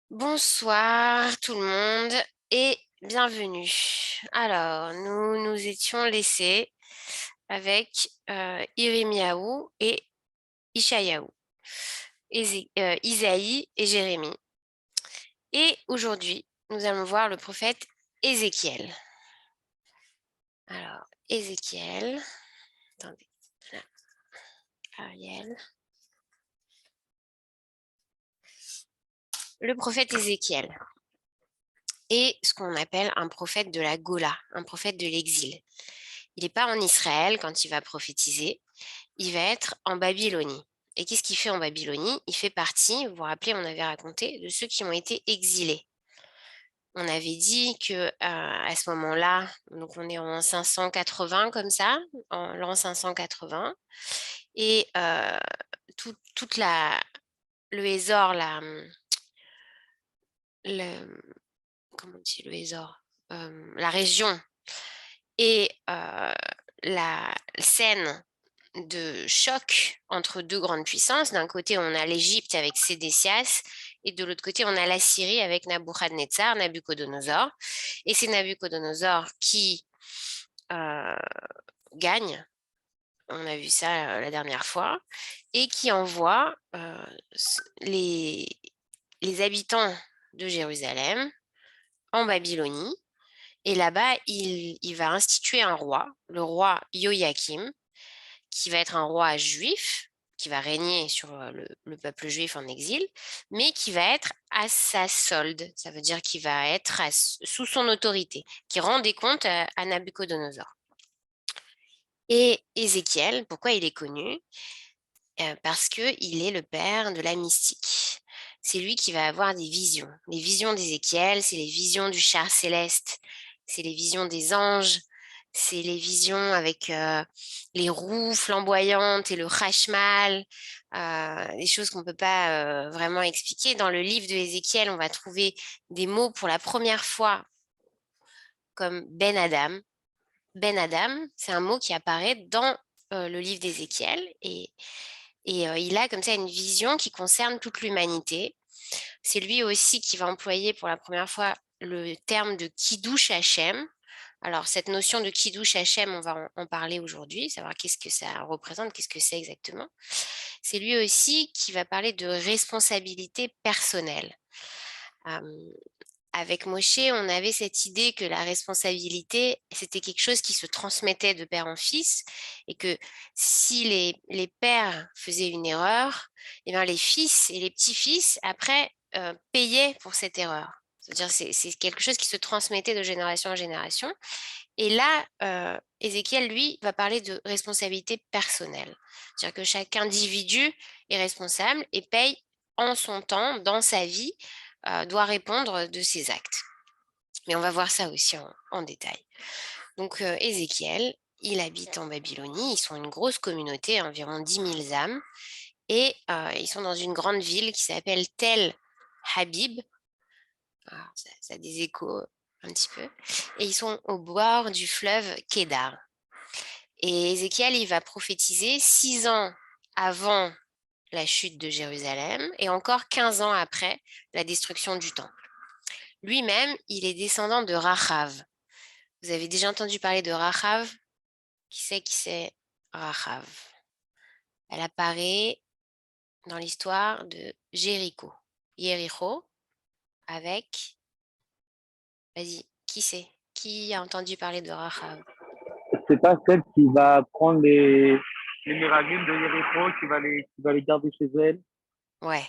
Bonsoir tout le monde et bienvenue. Alors, nous nous étions laissés avec Irimiaou et Ishayahu, Isaïe et Jérémie. Et aujourd'hui, nous allons voir le prophète Ézéchiel. Alors, Ézéchiel, attendez, là, Ariel. Le prophète Ézéchiel est ce qu'on appelle un prophète de la Gola, un prophète de l'exil. Il n'est pas en Israël quand il va prophétiser, il va être en Babylonie. Et qu'est-ce qu'il fait en Babylonie? Il fait partie, vous vous rappelez, on avait raconté, de ceux qui ont été exilés. On avait dit que à ce moment-là, donc on est en 580 comme ça, en l'an 580, et toute le Hésor, comment on dit le Hésor, la région et la scène de choc entre deux grandes puissances. D'un côté, on a l'Égypte avec Sédécias et de l'autre côté, on a la Syrie avec Nabuchodonosor, Nabucodonosor. Et c'est Nabucodonosor qui euh, gagne, on a vu ça la dernière fois, et qui envoie les, les habitants de Jérusalem en Babylonie. Et là-bas, il va instituer un roi, le roi Joachim, qui va être un roi juif, qui va régner sur le peuple juif en exil, mais qui va être à sa solde. Ça veut dire qu'il va être sous son autorité, qui rend des comptes à Nabucodonosor. Et Ézéchiel, pourquoi il est connu? Parce qu'il est le père de la mystique. C'est lui qui va avoir des visions. Les visions d'Ézéchiel, c'est les visions du char céleste, c'est les visions des anges, c'est les visions avec les roues flamboyantes et le chashmal, des choses qu'on ne peut pas vraiment expliquer. Dans le livre de Ézéchiel, on va trouver des mots pour la première fois comme Ben Adam. Ben Adam, c'est un mot qui apparaît dans le livre d'Ézéchiel et il a comme ça une vision qui concerne toute l'humanité. C'est lui aussi qui va employer pour la première fois le terme de Kiddush Hashem. Alors, cette notion de Kiddush Hashem, on va en parler aujourd'hui, savoir qu'est-ce que ça représente, qu'est-ce que c'est exactement. C'est lui aussi qui va parler de responsabilité personnelle. Euh, Avec Moshe, on avait cette idée que la responsabilité, c'était quelque chose qui se transmettait de père en fils et que si les pères faisaient une erreur, eh bien les fils et les petits-fils, après, payaient pour cette erreur. C'est-à-dire c'est quelque chose qui se transmettait de génération en génération. Et là, Ézéchiel, lui, va parler de responsabilité personnelle. C'est-à-dire que chaque individu est responsable et paye en son temps, dans sa vie, doit répondre de ses actes. Mais on va voir ça aussi en détail. Donc, Ézéchiel, il habite en Babylonie. Ils sont une grosse communauté, environ 10 000 âmes. Et ils sont dans une grande ville qui s'appelle Tel Habib. Alors, ça a des échos un petit peu. Et ils sont au bord du fleuve Kédar. Et Ézéchiel, il va prophétiser 6 ans avant la chute de Jérusalem et encore 15 ans après la destruction du temple. Lui-même, il est descendant de Rachav. Vous avez déjà entendu parler de Rachav? Qui c'est Rachav? Elle apparaît dans l'histoire de Jéricho. Jéricho avec... Vas-y, qui c'est? Qui a entendu parler de Rachav? C'est pas celle qui va prendre les méravimes de Jéricho, qui va les garder chez elle. Ouais,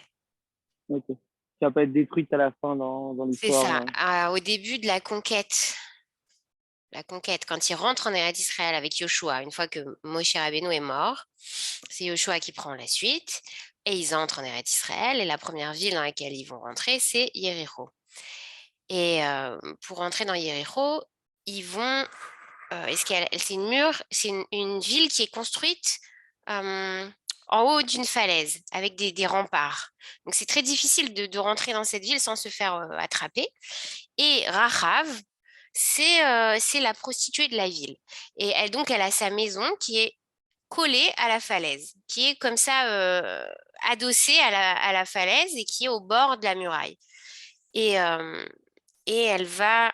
Ok. Qui va pas être détruite à la fin dans c'est l'histoire. ça. Au début de la conquête, quand il rentre en Eretz Israël avec Yoshua, une fois que Moshe Rabbeinu est mort, c'est Yoshua qui prend la suite et ils entrent en Eretz Israël et la première ville dans laquelle ils vont rentrer, c'est Jéricho. Et pour rentrer dans Jéricho, ils vont, c'est une ville qui est construite euh, en haut d'une falaise avec des remparts. Donc c'est très difficile de rentrer dans cette ville sans se faire attraper. Et Rahav, c'est la prostituée de la ville. Et elle a sa maison qui est collée à la falaise, qui est comme ça adossée à la falaise et qui est au bord de la muraille. et, et elle va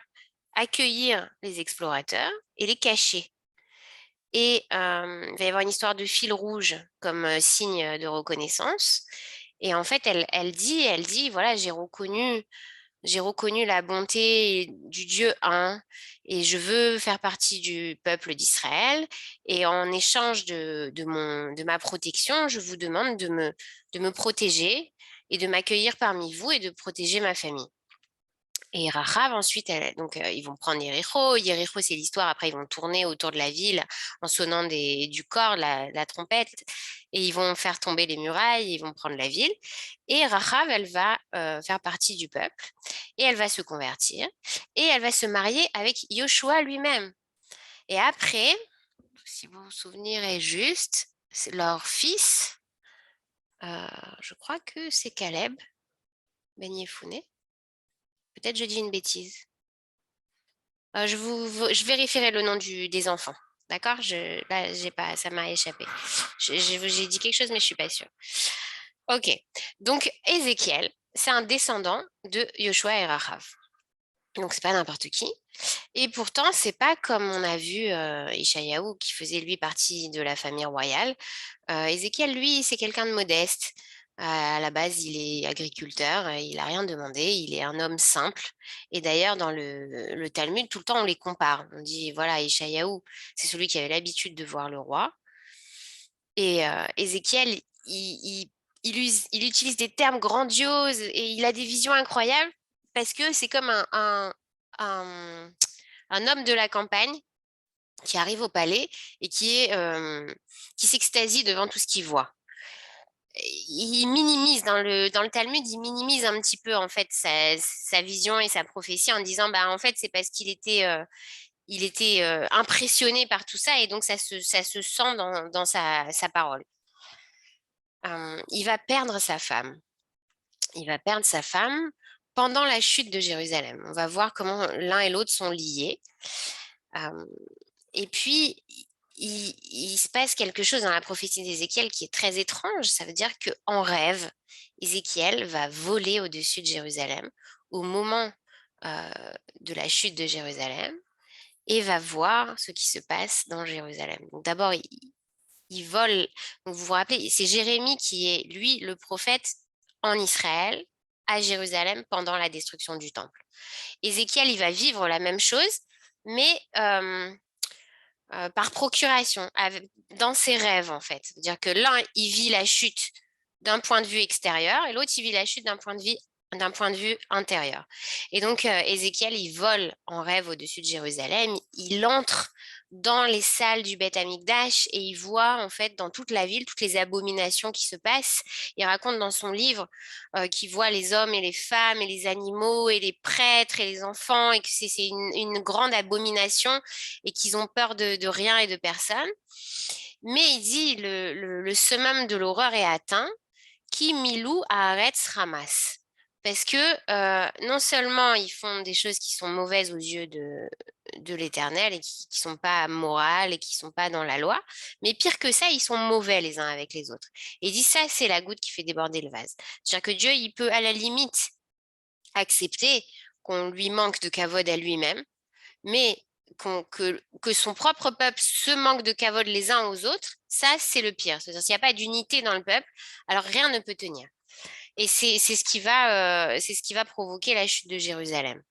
accueillir les explorateurs et les cacher. Et il va y avoir une histoire de fil rouge comme signe de reconnaissance. Et en fait, elle dit, voilà, j'ai reconnu la bonté du Dieu un et je veux faire partie du peuple d'Israël. Et en échange de ma protection, je vous demande de me protéger et de m'accueillir parmi vous et de protéger ma famille. Et Rachav, ensuite, donc, ils vont prendre Yéricho. Yéricho, c'est l'histoire. Après, ils vont tourner autour de la ville en sonnant du corps, la trompette, et ils vont faire tomber les murailles, ils vont prendre la ville. Et Rachav, elle va faire partie du peuple, et elle va se convertir, et elle va se marier avec Yoshua lui-même. Et après, si vous vous souvenez est juste, leur fils, je crois que c'est Caleb Ben Yefouné. Peut-être je dis une bêtise. Je vérifierai le nom des enfants. D'accord? Là, j'ai pas, ça m'a échappé. J'ai dit quelque chose, mais je suis pas sûre. Ok. Donc, Ézéchiel, c'est un descendant de Yoshua et Rachav. Donc, c'est pas n'importe qui. Et pourtant, c'est pas comme on a vu Ishayahu, qui faisait lui partie de la famille royale. Ézéchiel, lui, c'est quelqu'un de modeste. À la base, il est agriculteur, il n'a rien demandé, il est un homme simple. Et d'ailleurs, dans le Talmud, tout le temps, on les compare. On dit, voilà, Ishayahu, c'est celui qui avait l'habitude de voir le roi. Et Ézéchiel, il utilise des termes grandioses et il a des visions incroyables parce que c'est comme un, un homme de la campagne qui arrive au palais et qui s'extasie devant tout ce qu'il voit. Il minimise dans le Talmud, il minimise un petit peu en fait sa vision et sa prophétie en disant bah en fait c'est parce il était impressionné par tout ça et donc ça se sent dans sa parole. Il va perdre sa femme. Il va perdre sa femme pendant la chute de Jérusalem. On va voir comment l'un et l'autre sont liés. Euh, et puis, il se passe quelque chose dans la prophétie d'Ézéchiel qui est très étrange. Ça veut dire qu'en rêve, Ézéchiel va voler au-dessus de Jérusalem au moment euh, de la chute de Jérusalem et va voir ce qui se passe dans Jérusalem. Donc d'abord, il vole. Donc vous vous rappelez, c'est Jérémie qui est, lui, le prophète en Israël, à Jérusalem, pendant la destruction du temple. Ézéchiel, il va vivre la même chose, mais par procuration, dans ses rêves en fait. C'est-à-dire que l'un, il vit la chute d'un point de vue extérieur et l'autre, il vit la chute d'un point de vue intérieur. Et donc, Ézéchiel, il vole en rêve au-dessus de Jérusalem, il entre dans les salles du Beth Amikdash et il voit en fait dans toute la ville toutes les abominations qui se passent. Il raconte dans son livre qu'il voit les hommes et les femmes et les animaux et les prêtres et les enfants et que c'est une grande abomination et qu'ils ont peur de rien et de personne. Mais il dit le summum de l'horreur est atteint, qui milou haaretz ramas. Parce que non seulement ils font des choses qui sont mauvaises aux yeux de l'Éternel et qui ne sont pas morales et qui ne sont pas dans la loi, mais pire que ça, ils sont mauvais les uns avec les autres. Et il dit ça, c'est la goutte qui fait déborder le vase. C'est-à-dire que Dieu, il peut à la limite accepter qu'on lui manque de kavod à lui-même, mais que son propre peuple se manque de kavod les uns aux autres, ça, c'est le pire. C'est-à-dire s'il n'y a pas d'unité dans le peuple, alors rien ne peut tenir. Et c'est ce qui va provoquer la chute de Jérusalem.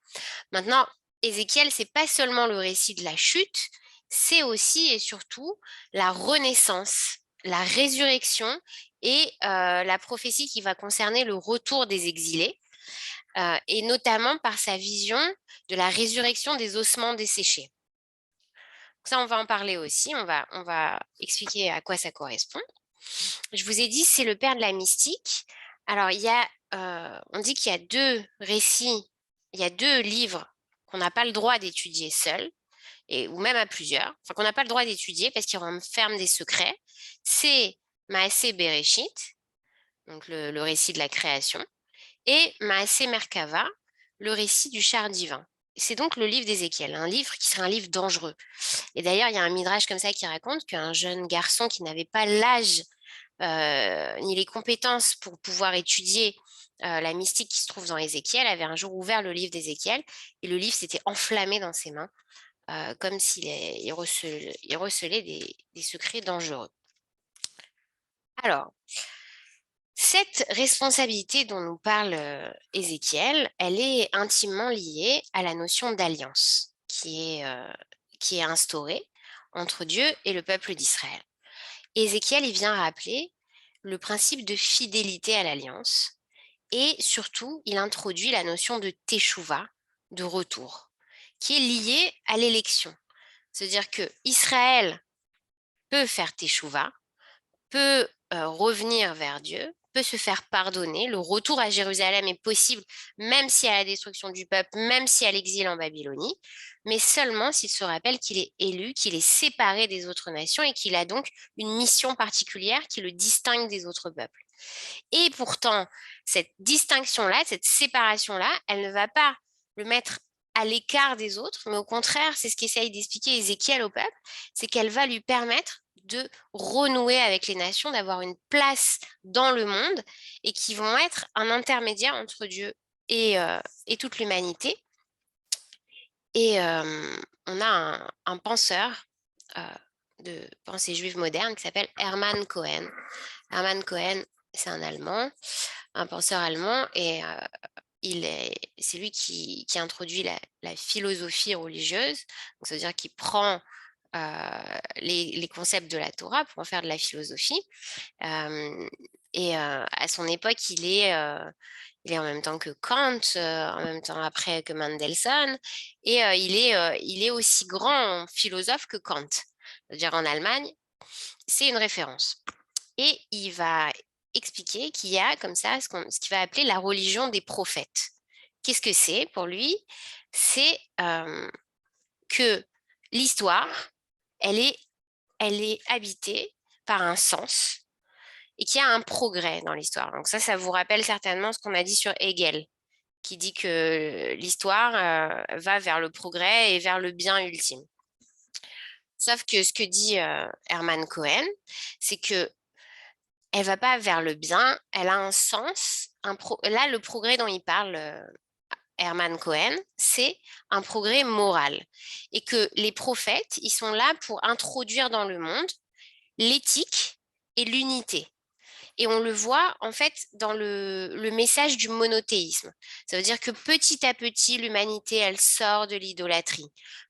Maintenant, Ézéchiel, c'est pas seulement le récit de la chute, c'est aussi et surtout la renaissance, la résurrection et la prophétie qui va concerner le retour des exilés, et notamment par sa vision de la résurrection des ossements desséchés. Ça, on va en parler aussi, on va expliquer à quoi ça correspond. Je vous ai dit, c'est le père de la mystique. Alors, on dit qu'il y a deux récits, il y a deux livres qu'on n'a pas le droit d'étudier seul, ou même à plusieurs, enfin qu'on n'a pas le droit d'étudier parce qu'ils renferment des secrets. C'est Maasé Bereshit, donc le récit de la création, et Maasé Merkava, le récit du char divin. C'est donc le livre d'Ézéchiel, un livre qui serait un livre dangereux. Et d'ailleurs, il y a un midrash comme ça qui raconte qu'un jeune garçon qui n'avait pas l'âge ni les compétences pour pouvoir étudier la mystique qui se trouve dans Ézéchiel, avait un jour ouvert le livre d'Ézéchiel et le livre s'était enflammé dans ses mains, comme s'il recelait des secrets dangereux. Alors, cette responsabilité dont nous parle Ézéchiel, elle est intimement liée à la notion d'alliance qui est instaurée entre Dieu et le peuple d'Israël. Ézéchiel, il vient rappeler le principe de fidélité à l'alliance et surtout, il introduit la notion de teshuva, de retour, qui est liée à l'élection. C'est-à-dire que Israël peut faire teshuva, peut revenir vers Dieu, peut se faire pardonner. Le retour à Jérusalem est possible, même s'il y a la destruction du peuple, même s'il y a l'exil en Babylonie, mais seulement s'il se rappelle qu'il est élu, qu'il est séparé des autres nations et qu'il a donc une mission particulière qui le distingue des autres peuples. Et pourtant, cette distinction-là, cette séparation-là, elle ne va pas le mettre à l'écart des autres, mais au contraire, c'est ce qu'essaye d'expliquer Ézéchiel au peuple, c'est qu'elle va lui permettre de renouer avec les nations, d'avoir une place dans le monde et qui vont être un intermédiaire entre Dieu et toute l'humanité. Et on a un penseur de pensée juive moderne qui s'appelle Hermann Cohen. Hermann Cohen, c'est un Allemand, un penseur allemand, et c'est lui qui introduit la philosophie religieuse. Donc, ça veut dire qu'il prend les concepts de la Torah pour en faire de la philosophie. À son époque, il est en même temps que Kant, en même temps après que Mendelssohn, et il est aussi grand philosophe que Kant. C'est-à-dire en Allemagne, c'est une référence. Et il va expliquer qu'il y a comme ça ce qu'il va appeler la religion des prophètes. Qu'est-ce que c'est pour lui? C'est que l'histoire, elle est habitée par un sens et qu'il y a un progrès dans l'histoire. Donc ça vous rappelle certainement ce qu'on a dit sur Hegel, qui dit que l'histoire va vers le progrès et vers le bien ultime. Sauf que ce que dit Hermann Cohen, c'est que elle va pas vers le bien, elle a un sens. Là, le progrès dont il parle, Hermann Cohen, c'est un progrès moral. Et que les prophètes, ils sont là pour introduire dans le monde l'éthique et l'unité. Et on le voit en fait dans le message du monothéisme. Ça veut dire que petit à petit, l'humanité, elle sort de l'idolâtrie.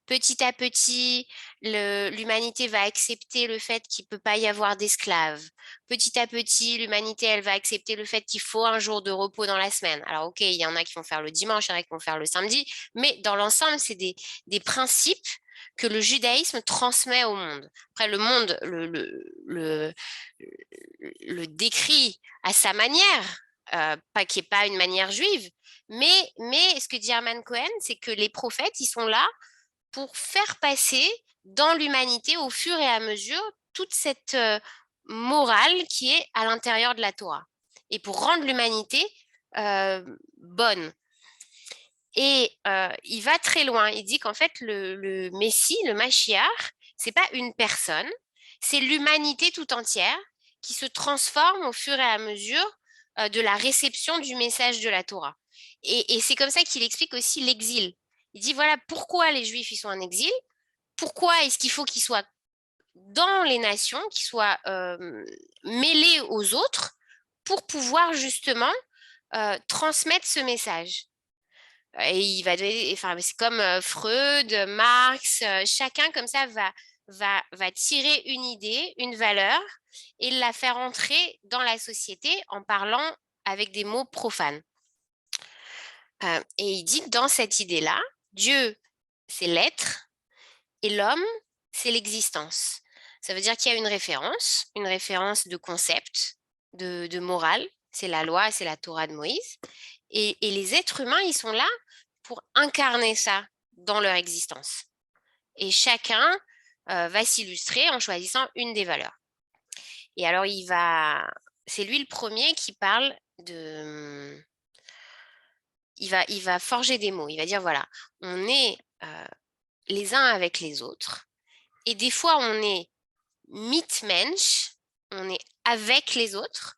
Petit à petit, l'humanité va accepter le fait qu'il ne peut pas y avoir d'esclaves. Petit à petit, l'humanité, elle va accepter le fait qu'il faut un jour de repos dans la semaine. Alors, ok, il y en a qui vont faire le dimanche, il y en a qui vont faire le samedi, mais dans l'ensemble, c'est des principes que le judaïsme transmet au monde. Après, le monde le décrit à sa manière, pas qui n'est pas une manière juive, mais ce que dit Hermann Cohen, c'est que les prophètes, ils sont là pour faire passer dans l'humanité, au fur et à mesure, toute cette morale qui est à l'intérieur de la Torah, et pour rendre l'humanité bonne. Et il va très loin. Il dit qu'en fait, le Messie, le Mashiach, c'est pas une personne, c'est l'humanité tout entière qui se transforme au fur et à mesure de la réception du message de la Torah. Et c'est comme ça qu'il explique aussi l'exil. Il dit, voilà, pourquoi les Juifs ils sont en exil, pourquoi est-ce qu'il faut qu'ils soient dans les nations, qu'ils soient mêlés aux autres pour pouvoir justement transmettre ce message. Et il va donner, enfin, c'est comme Freud, Marx, chacun comme ça va tirer une idée, une valeur et la faire entrer dans la société en parlant avec des mots profanes. Et il dit que dans cette idée-là, Dieu, c'est l'être et l'homme, c'est l'existence. Ça veut dire qu'il y a une référence de concept, de morale, c'est la loi, c'est la Torah de Moïse. Et les êtres humains, ils sont là pour incarner ça dans leur existence. Et chacun va s'illustrer en choisissant une des valeurs. Et alors, c'est lui le premier qui parle de... Il va forger des mots. Il va dire, voilà, on est les uns avec les autres. Et des fois, on est mitmensch, on est avec les autres,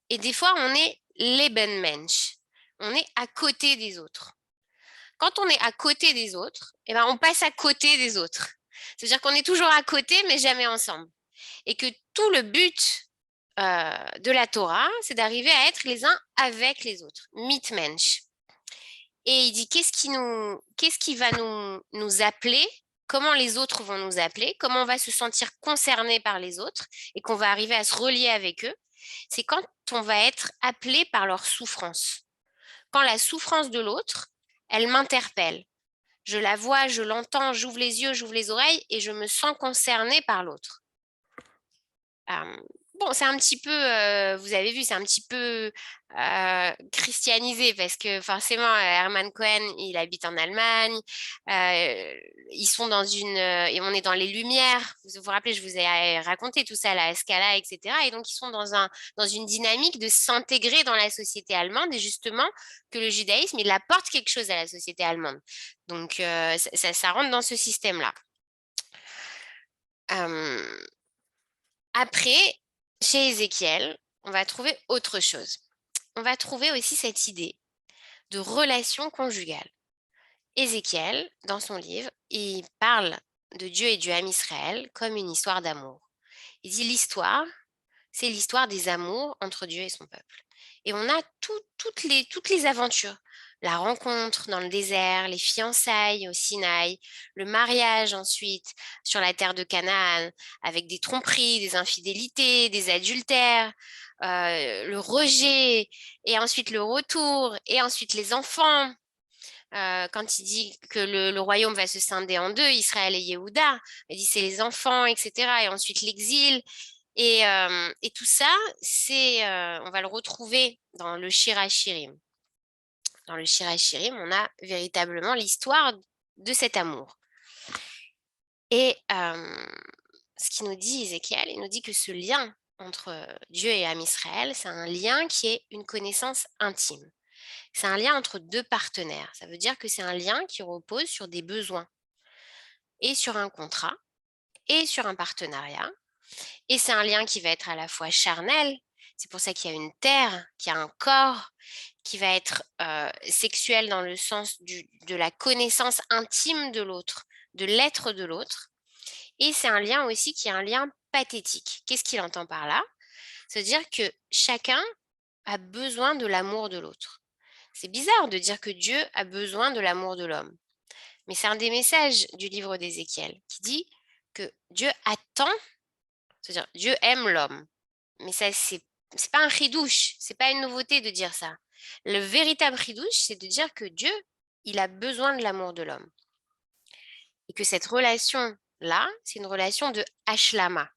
et des fois, on est Nebenmensch, on est à côté des autres. Quand on est à côté des autres, eh ben, on passe à côté des autres. C'est-à-dire qu'on est toujours à côté, mais jamais ensemble. Et que tout le but de la Torah, c'est d'arriver à être les uns avec les autres, mitmensch. Et il dit qu'est-ce qui va nous appeler, comment les autres vont nous appeler, comment on va se sentir concerné par les autres et qu'on va arriver à se relier avec eux. C'est quand on va être appelé par leur souffrance. Quand la souffrance de l'autre, elle m'interpelle. Je la vois, je l'entends, j'ouvre les yeux, j'ouvre les oreilles et je me sens concernée par l'autre. Bon, c'est un petit peu, vous avez vu, c'est un petit peu christianisé parce que forcément, Herman Cohen, il habite en Allemagne. Ils sont dans et on est dans les Lumières. Vous vous rappelez, je vous ai raconté tout ça, la Scala, etc. Et donc, ils sont dans une dynamique de s'intégrer dans la société allemande et justement que le judaïsme, il apporte quelque chose à la société allemande. Donc, ça rentre dans ce système-là. Après, chez Ézéchiel, on va trouver autre chose. On va trouver aussi cette idée de relation conjugale. Ézéchiel, dans son livre, il parle de Dieu et du âme Israël comme une histoire d'amour. Il dit l'histoire, c'est l'histoire des amours entre Dieu et son peuple. Et on a toutes les aventures. La rencontre dans le désert, les fiançailles au Sinaï, le mariage ensuite sur la terre de Canaan, avec des tromperies, des infidélités, des adultères, le rejet, et ensuite le retour, et ensuite les enfants. Quand il dit que le royaume va se scinder en deux, Israël et Yehuda, il dit c'est les enfants, etc. Et ensuite l'exil. Et tout ça, on va le retrouver dans le Shir HaShirim. Dans le Shir HaShirim, on a véritablement l'histoire de cet amour. Et ce qu'il nous dit, Ézéchiel, il nous dit que ce lien entre Dieu et âme Israël, c'est un lien qui est une connaissance intime. C'est un lien entre deux partenaires. Ça veut dire que c'est un lien qui repose sur des besoins et sur un contrat et sur un partenariat. Et c'est un lien qui va être à la fois charnel, c'est pour ça qu'il y a une terre, qu'il y a un corps, qui va être sexuel dans le sens de la connaissance intime de l'autre, de l'être de l'autre. Et c'est un lien aussi qui est un lien pathétique. Qu'est-ce qu'il entend par là? C'est-à-dire que chacun a besoin de l'amour de l'autre. C'est bizarre de dire que Dieu a besoin de l'amour de l'homme. Mais c'est un des messages du livre d'Ézéchiel qui dit que Dieu attend, c'est-à-dire Dieu aime l'homme. Mais ça, c'est pas un chidouche, c'est pas une nouveauté de dire ça. Le véritable chidouche, c'est de dire que Dieu, il a besoin de l'amour de l'homme. Et que cette relation-là, c'est une relation de hashlama.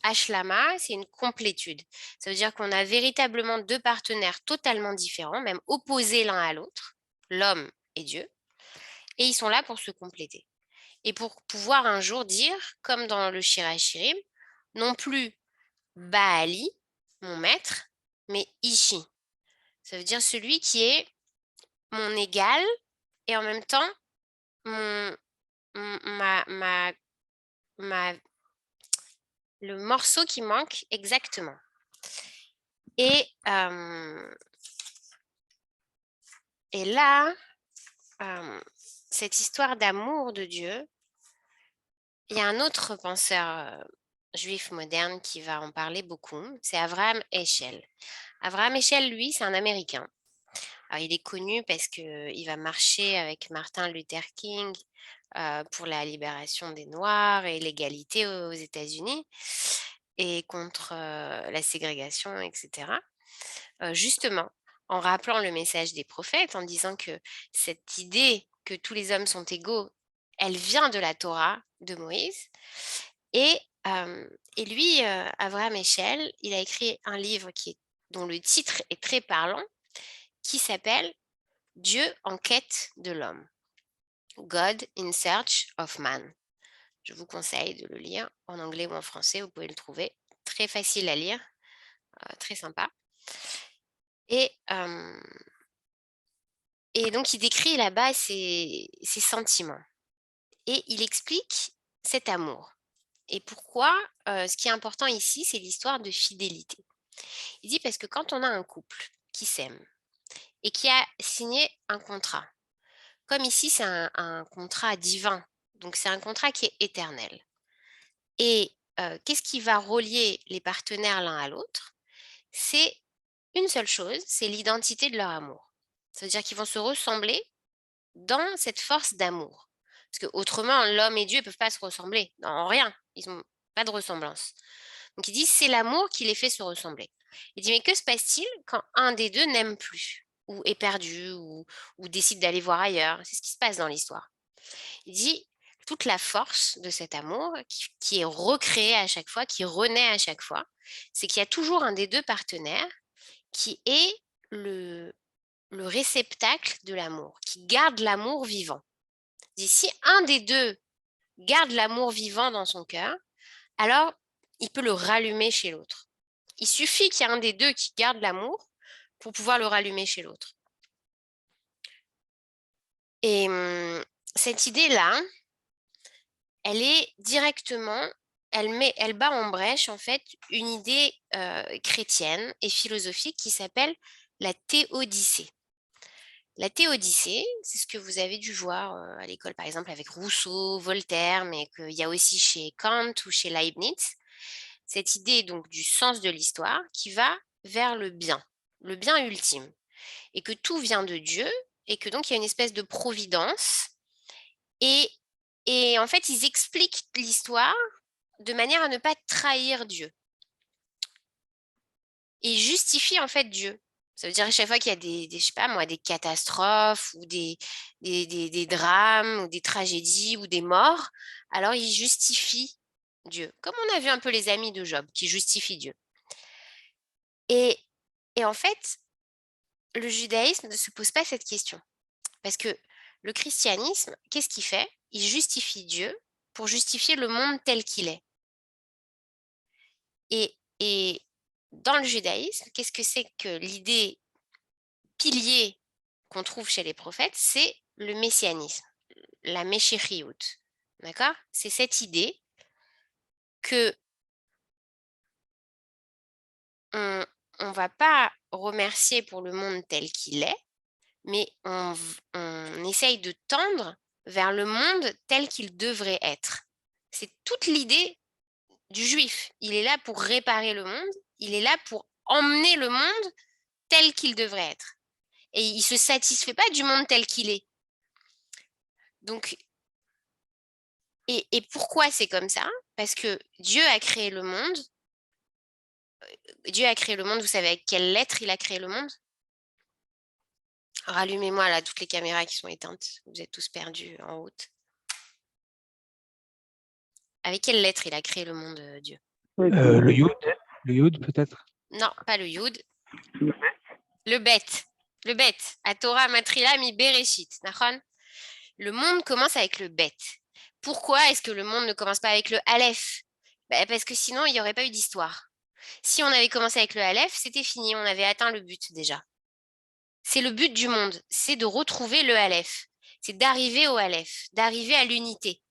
Hashlama, c'est une complétude. Ça veut dire qu'on a véritablement deux partenaires totalement différents, même opposés l'un à l'autre, l'homme et Dieu, et ils sont là pour se compléter. Et pour pouvoir un jour dire, comme dans le Shir HaShirim, non plus Baali, mon maître, mais Ishi. Ça veut dire celui qui est mon égal et en même temps mon, ma, le morceau qui manque exactement. Et là, cette histoire d'amour de Dieu, il y a un autre penseur juif moderne qui va en parler beaucoup, c'est Avraham Heschel. Avraham Heschel, lui, c'est un Américain. Alors, il est connu parce qu'il va marcher avec Martin Luther King pour la libération des Noirs et l'égalité aux États-Unis et contre la ségrégation, etc. Justement, en rappelant le message des prophètes, en disant que cette idée que tous les hommes sont égaux, elle vient de la Torah de Moïse. Et lui, Avraham Heschel, il a écrit un livre dont le titre est très parlant, qui s'appelle Dieu en quête de l'homme. God in Search of Man. Je vous conseille de le lire en anglais ou en français, vous pouvez le trouver. Très facile à lire, très sympa. Et donc, il décrit là-bas ses sentiments. Et il explique cet amour. Et pourquoi? Ce qui est important ici, c'est l'histoire de fidélité. Il dit parce que quand on a un couple qui s'aime et qui a signé un contrat, comme ici c'est un contrat divin, donc c'est un contrat qui est éternel. Et qu'est-ce qui va relier les partenaires l'un à l'autre? C'est une seule chose, c'est l'identité de leur amour. Ça veut dire qu'ils vont se ressembler dans cette force d'amour. Parce qu'autrement, l'homme et Dieu ne peuvent pas se ressembler, en rien. Ils n'ont pas de ressemblance. Donc il dit, c'est l'amour qui les fait se ressembler. Il dit, mais que se passe-t-il quand un des deux n'aime plus, ou est perdu, ou décide d'aller voir ailleurs? C'est ce qui se passe dans l'histoire. Il dit, toute la force de cet amour, qui est recréé à chaque fois, qui renaît à chaque fois, c'est qu'il y a toujours un des deux partenaires qui est le réceptacle de l'amour, qui garde l'amour vivant. Il dit, si un des deux garde l'amour vivant dans son cœur, alors il peut le rallumer chez l'autre. Il suffit qu'il y ait un des deux qui garde l'amour pour pouvoir le rallumer chez l'autre. Et cette idée-là, elle est directement, elle bat en brèche en fait une idée chrétienne et philosophique qui s'appelle la théodicée. La théodicée, c'est ce que vous avez dû voir à l'école par exemple avec Rousseau, Voltaire, mais qu'il y a aussi chez Kant ou chez Leibniz. Cette idée donc du sens de l'histoire qui va vers le bien ultime, et que tout vient de Dieu, et que donc il y a une espèce de providence, et, et en fait ils expliquent l'histoire de manière à ne pas trahir Dieu, et ils justifient en fait Dieu. Ça veut dire à chaque fois qu'il y a je sais pas moi, des catastrophes ou des drames ou des tragédies ou des morts, alors ils justifient Dieu, comme on a vu un peu les amis de Job qui justifient Dieu. Et, et en fait, le judaïsme ne se pose pas cette question. Parce que le christianisme, qu'est-ce qu'il fait? Il justifie Dieu pour justifier le monde tel qu'il est. Et dans le judaïsme, qu'est-ce que c'est que l'idée pilier qu'on trouve chez les prophètes? C'est le messianisme, la méchériout. D'accord? C'est cette idée que on ne va pas remercier pour le monde tel qu'il est, mais on essaye de tendre vers le monde tel qu'il devrait être. C'est toute l'idée du juif. Il est là pour réparer le monde, il est là pour emmener le monde tel qu'il devrait être. Et il ne se satisfait pas du monde tel qu'il est. Donc, et pourquoi c'est comme ça? Parce que Dieu a créé le monde. Dieu a créé le monde, vous savez avec quelle lettre il a créé le monde? Rallumez-moi là toutes les caméras qui sont éteintes. Vous êtes tous perdus en route. Avec quelle lettre il a créé le monde, Dieu? Le Yud peut-être? Non, pas le Yud. Le Bet. Le Bet. À Torah Matrila mi Bereshit. Le monde commence avec le Bet. Pourquoi est-ce que le monde ne commence pas avec le Aleph? Parce que sinon, il n'y aurait pas eu d'histoire. Si on avait commencé avec le Aleph, c'était fini, on avait atteint le but déjà. C'est le but du monde, c'est de retrouver le Aleph. C'est d'arriver au Aleph, d'arriver à l'unité.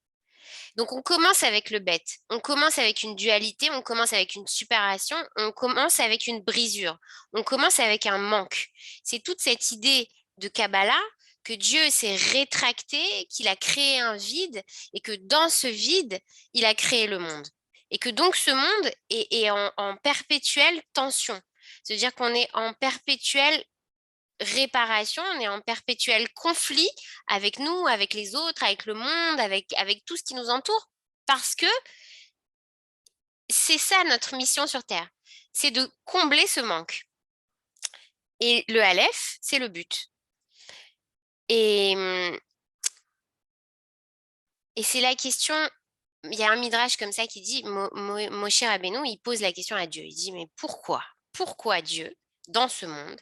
Donc on commence avec le Bet, on commence avec une dualité, on commence avec une séparation, on commence avec une brisure, on commence avec un manque. C'est toute cette idée de Kabbalah que Dieu s'est rétracté, qu'il a créé un vide et que dans ce vide, il a créé le monde. Et que donc ce monde est en perpétuelle tension. C'est-à-dire qu'on est en perpétuelle réparation, on est en perpétuel conflit avec nous, avec les autres, avec le monde, avec tout ce qui nous entoure, parce que c'est ça notre mission sur Terre, c'est de combler ce manque. Et le Aleph, c'est le but. Et c'est la question, il y a un midrash comme ça qui dit, Moshe Rabbeinu, il pose la question à Dieu, il dit, mais pourquoi? Pourquoi Dieu, dans ce monde,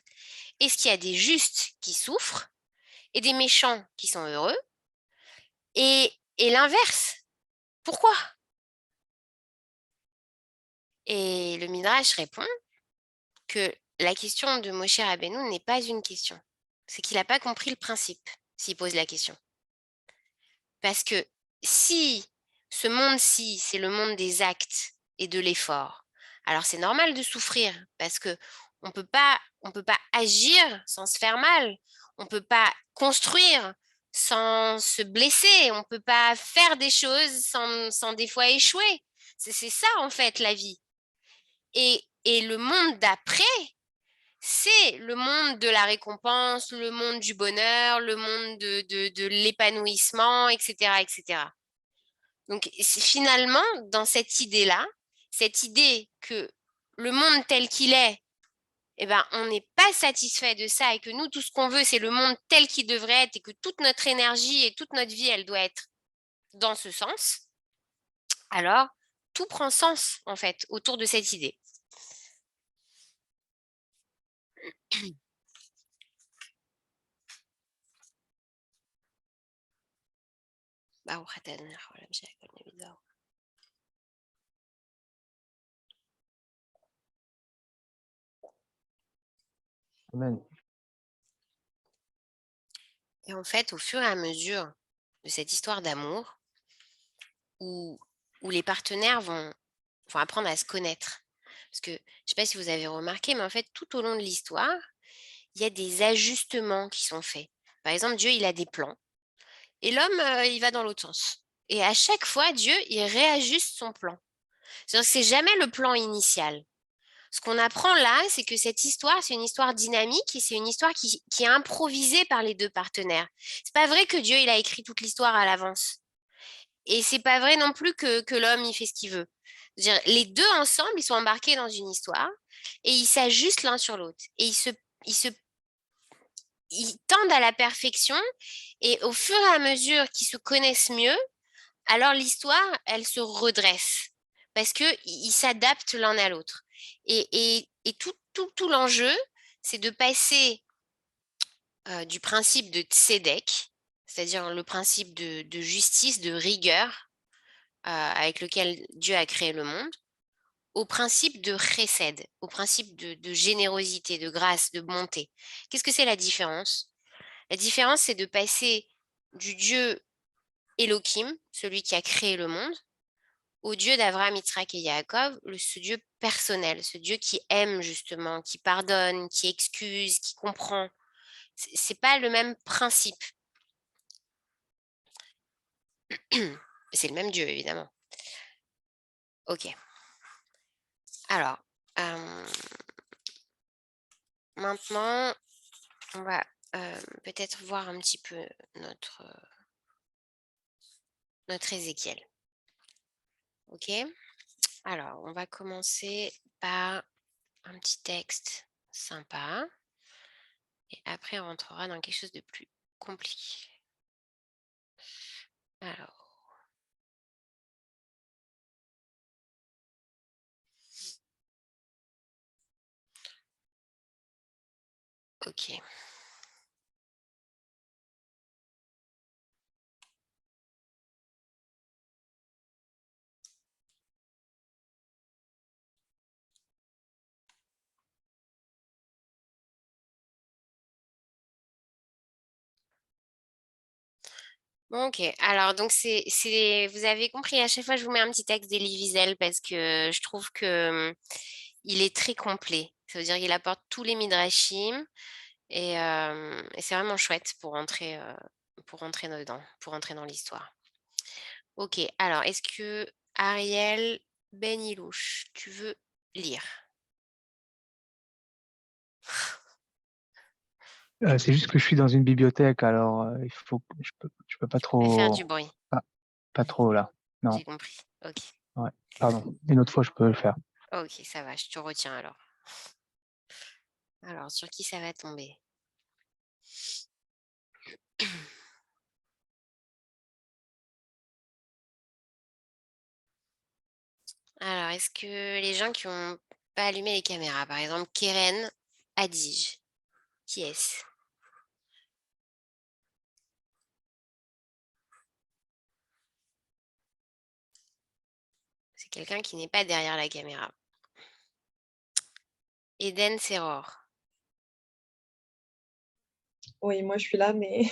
est-ce qu'il y a des justes qui souffrent et des méchants qui sont heureux? Et l'inverse, pourquoi? Et le Midrash répond que la question de Moshe Rabbeinu n'est pas une question. C'est qu'il n'a pas compris le principe s'il pose la question. Parce que si ce monde-ci, c'est le monde des actes et de l'effort. Alors c'est normal de souffrir parce que on peut pas agir sans se faire mal. On peut pas construire sans se blesser. On peut pas faire des choses sans des fois échouer. C'est ça en fait la vie. Et le monde d'après, c'est le monde de la récompense, le monde du bonheur, le monde de l'épanouissement, etc., etc. Donc, finalement, dans cette idée-là, cette idée que le monde tel qu'il est, eh ben, on n'est pas satisfait de ça et que nous, tout ce qu'on veut, c'est le monde tel qu'il devrait être et que toute notre énergie et toute notre vie, elle doit être dans ce sens, alors tout prend sens, en fait, autour de cette idée. Amen. Et en fait, au fur et à mesure de cette histoire d'amour, où les partenaires vont apprendre à se connaître. Parce que, je ne sais pas si vous avez remarqué, mais en fait, tout au long de l'histoire, il y a des ajustements qui sont faits. Par exemple, Dieu, il a des plans. Et l'homme, il va dans l'autre sens. Et à chaque fois, Dieu, il réajuste son plan. C'est-à-dire que c'est jamais le plan initial. Ce qu'on apprend là, c'est que cette histoire, c'est une histoire dynamique et c'est une histoire qui est improvisée par les deux partenaires. C'est pas vrai que Dieu, il a écrit toute l'histoire à l'avance. Et c'est pas vrai non plus que l'homme, il fait ce qu'il veut. C'est-à-dire, les deux ensemble, ils sont embarqués dans une histoire et ils s'ajustent l'un sur l'autre. Et ils tendent à la perfection et au fur et à mesure qu'ils se connaissent mieux, alors l'histoire, elle se redresse parce qu'ils s'adaptent l'un à l'autre. Et tout l'enjeu, c'est de passer du principe de tzedek, c'est-à-dire le principe de justice, de rigueur, avec lequel Dieu a créé le monde, au principe de chesed, au principe de générosité, de grâce, de bonté. Qu'est-ce que c'est la différence? La différence, c'est de passer du Dieu Elohim, celui qui a créé le monde, au Dieu d'Abraham, Yitzhak et Yaakov, ce Dieu personnel, ce Dieu qui aime justement, qui pardonne, qui excuse, qui comprend. C'est pas le même principe. C'est le même Dieu, évidemment. Ok. Alors, maintenant, on va peut-être voir un petit peu notre Ézéchiel. Ok? Alors, on va commencer par un petit texte sympa. Et après, on rentrera dans quelque chose de plus compliqué. Alors. Ok. Bon, ok. Alors, donc, vous avez compris, à chaque fois, je vous mets un petit texte d'Elie Wiesel parce que je trouve que il est très complet. Ça veut dire qu'il apporte tous les midrashim et c'est vraiment chouette pour rentrer dedans, pour rentrer dans l'histoire. Ok. Alors, est-ce que Ariel Ben Ilouche, tu veux lire? C'est juste que je suis dans une bibliothèque, alors il faut, je peux pas Je vais faire du trop, bruit. pas trop là. Non, J'ai compris. Ok. ouais, pardon. Une autre fois, je peux le faire. Ok, ça va, je te retiens alors. Alors, sur qui ça va tomber? Alors, est-ce que les gens qui n'ont pas allumé les caméras, par exemple, Keren Adige, qui est-ce? C'est quelqu'un qui n'est pas derrière la caméra. Eden Seror. Oui, moi je suis là, mais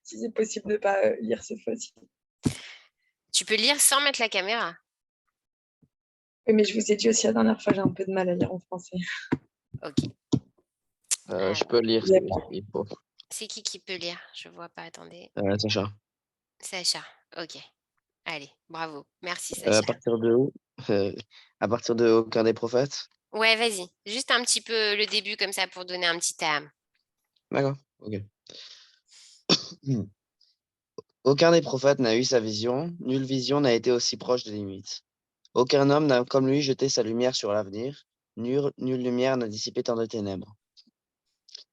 si c'est possible de ne pas lire cette fois-ci. Tu peux lire sans mettre la caméra. Oui, mais je vous ai dit aussi la dernière fois, j'ai un peu de mal à lire en français. Ok. Je peux lire Yep. il faut. C'est qui peut lire? Je vois pas, attendez. Sacha. Sacha, ok. Allez, bravo. Merci À Sacha. partir de où À partir de aucun des prophètes? Ouais, vas-y. Juste un petit peu le début comme ça pour donner un petit âme. D'accord, ok. Aucun des prophètes n'a eu sa vision, nulle vision n'a été aussi proche des limites. Aucun homme n'a comme lui jeté sa lumière sur l'avenir, nulle lumière n'a dissipé tant de ténèbres.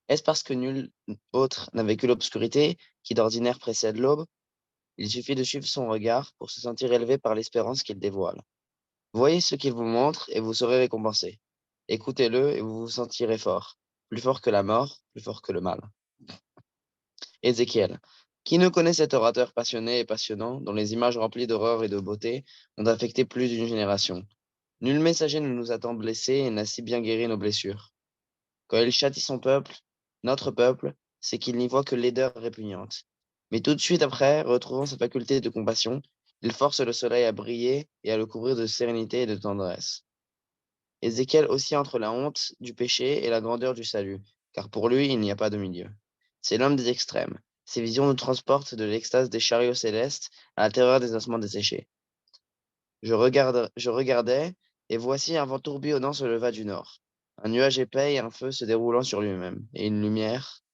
Est-ce parce que nul autre n'a vécu l'obscurité qui d'ordinaire précède l'aube? Il suffit de suivre son regard pour se sentir élevé par l'espérance qu'il dévoile. Voyez ce qu'il vous montre et vous serez récompensé. Écoutez-le et vous vous sentirez fort, plus fort que la mort, plus fort que le mal. Ézéchiel. Qui ne connaît cet orateur passionné et passionnant, dont les images remplies d'horreur et de beauté ont affecté plus d'une génération? Nul messager ne nous a tant blessés et n'a si bien guéri nos blessures. Quand il châtie son peuple, notre peuple, c'est qu'il n'y voit que laideur répugnante. Mais tout de suite après, retrouvant sa faculté de compassion, il force le soleil à briller et à le couvrir de sérénité et de tendresse. Ézéchiel oscille entre la honte du péché et la grandeur du salut, car pour lui, il n'y a pas de milieu. C'est l'homme des extrêmes. Ses visions nous transportent de l'extase des chariots célestes à la terreur des ossements desséchés. Je regardais, et voici un vent tourbillonnant se leva du nord. Un nuage épais et un feu se déroulant sur lui-même, et une lumière.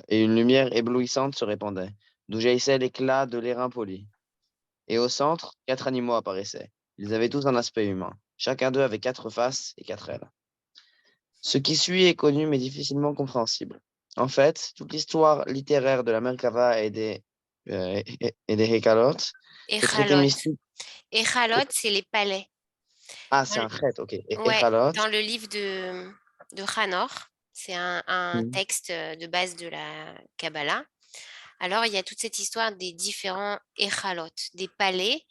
Et une lumière éblouissante se répandait, d'où jaillissait l'éclat de l'airain poli. Et au centre, 4 animaux apparaissaient. Ils avaient tous un aspect humain. Chacun d'eux avait 4 faces et 4 ailes. Ce qui suit est connu mais difficilement compréhensible. En fait, toute l'histoire littéraire de la Merkava et des Hekalot, ce traité Échalote. mystique. Échalote, c'est les palais. Ah, Dans c'est un chet, ok. Ouais, Echalot. dans le livre de Hanor, c'est un Mhm. texte de base de la Kabbalah. Alors, il y a toute cette histoire des différents échalotes, des palais.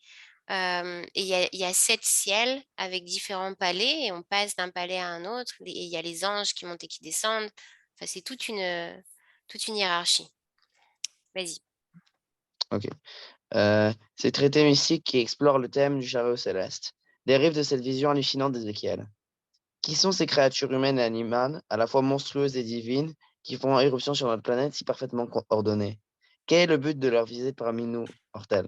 Et il y a 7 ciels avec différents palais et on passe d'un palais à un autre. Et il y a les anges qui montent et qui descendent. Enfin, c'est toute une hiérarchie. Vas-y. Ok. Ces traités mystiques qui explorent le thème du chariot céleste dérivent de cette vision hallucinante d'Ézéchiel. Qui sont ces créatures humaines et animales, à la fois monstrueuses et divines, qui font éruption sur notre planète si parfaitement ordonnée? Quel est le but de leur visite parmi nous, mortels?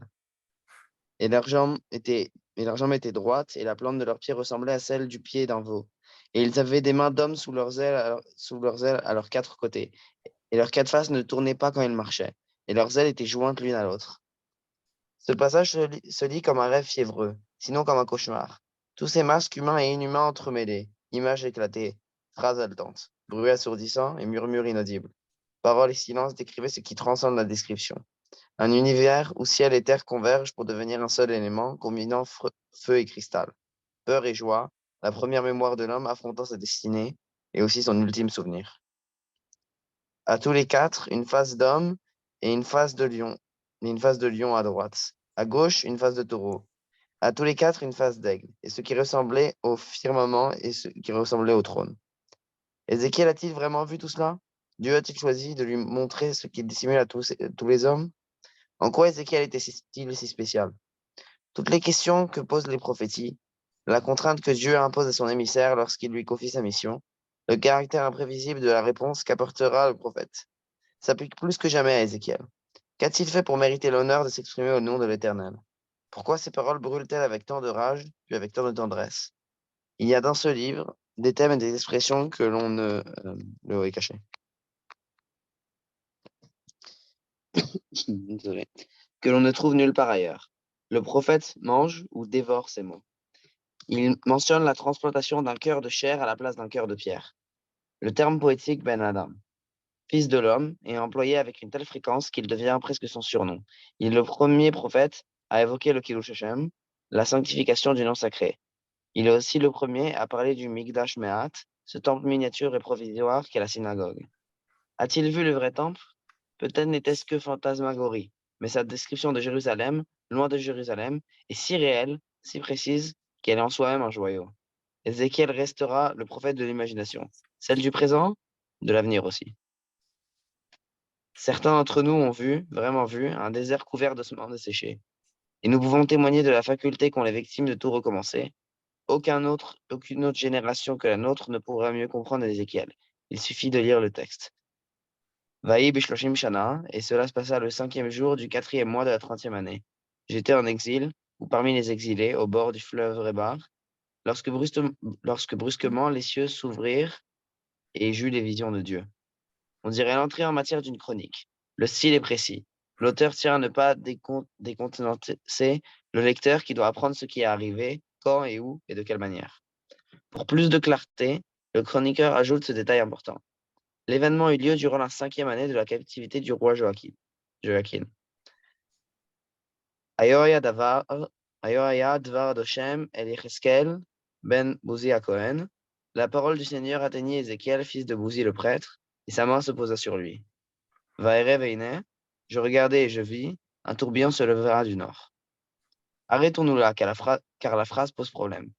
Et leurs jambes étaient droites, et la plante de leurs pieds ressemblait à celle du pied d'un veau. Et ils avaient des mains d'hommes sous leurs ailes à leurs 4 côtés. Et leurs 4 faces ne tournaient pas quand ils marchaient. Et leurs ailes étaient jointes l'une à l'autre. Ce passage se lit comme un rêve fiévreux, sinon comme un cauchemar. Tous ces masques humains et inhumains entremêlés, images éclatées, phrases haletantes, bruits assourdissants et murmures inaudibles. Paroles et silences décrivaient ce qui transcende la description. Un univers où ciel et terre convergent pour devenir un seul élément, combinant feu et cristal. Peur et joie, la première mémoire de l'homme affrontant sa destinée, et aussi son ultime souvenir. À tous les 4, une face d'homme et une face de lion, et une face de lion à droite. À gauche, une face de taureau. À tous les 4, une face d'aigle, et ce qui ressemblait au firmament et ce qui ressemblait au trône. Ézéchiel a-t-il vraiment vu tout cela? Dieu a-t-il choisi de lui montrer ce qu'il dissimule à tous les hommes? En quoi Ézéchiel était-il si spécial? Toutes les questions que posent les prophéties, la contrainte que Dieu impose à son émissaire lorsqu'il lui confie sa mission, le caractère imprévisible de la réponse qu'apportera le prophète, s'appliquent plus que jamais à Ézéchiel. Qu'a-t-il fait pour mériter l'honneur de s'exprimer au nom de l'Éternel? Pourquoi ces paroles brûlent-elles avec tant de rage, puis avec tant de tendresse? Il y a dans ce livre des thèmes et des expressions que l'on ne... le haut est caché. Désolé. Que l'on ne trouve nulle part ailleurs. Le prophète mange ou dévore ces mots. Il mentionne la transplantation d'un cœur de chair à la place d'un cœur de pierre. Le terme poétique Ben Adam, fils de l'homme, est employé avec une telle fréquence qu'il devient presque son surnom. Il est le premier prophète à évoquer le Kiddush Hashem, la sanctification du nom sacré. Il est aussi le premier à parler du Mikdash Me'at, ce temple miniature et provisoire qu'est la synagogue. A-t-il vu le vrai temple? Peut-être n'était-ce que fantasmagorie, mais sa description de Jérusalem, loin de Jérusalem, est si réelle, si précise, qu'elle est en soi-même un joyau. Ézéchiel restera le prophète de l'imagination, celle du présent, de l'avenir aussi. Certains d'entre nous ont vu, vraiment vu, un désert couvert d'ossements desséchés. Et nous pouvons témoigner de la faculté qu'ont les victimes de tout recommencer. Aucune autre génération que la nôtre ne pourra mieux comprendre Ézéchiel. Il suffit de lire le texte. Vaï bishloshim shana, et cela se passa le 5e jour du 4e mois de la 30e année. J'étais en exil, ou parmi les exilés, au bord du fleuve Rébar, lorsque brusquement les cieux s'ouvrirent et j'eus les visions de Dieu. On dirait l'entrée en matière d'une chronique. Le style est précis. L'auteur tient à ne pas décontenancer le lecteur qui doit apprendre ce qui est arrivé, quand et où et de quelle manière. Pour plus de clarté, le chroniqueur ajoute ce détail important. L'événement eut lieu durant la 5e année de la captivité du roi Joachim. Ayoya dvar d'Oshem el Yecheskel ben Bouzi à Cohen. La parole du Seigneur atteignit Ézéchiel, fils de Bouzi le prêtre, et sa main se posa sur lui. Vaere veine, je regardai et je vis, un tourbillon se levera du nord. Arrêtons-nous là, car la phrase pose problème.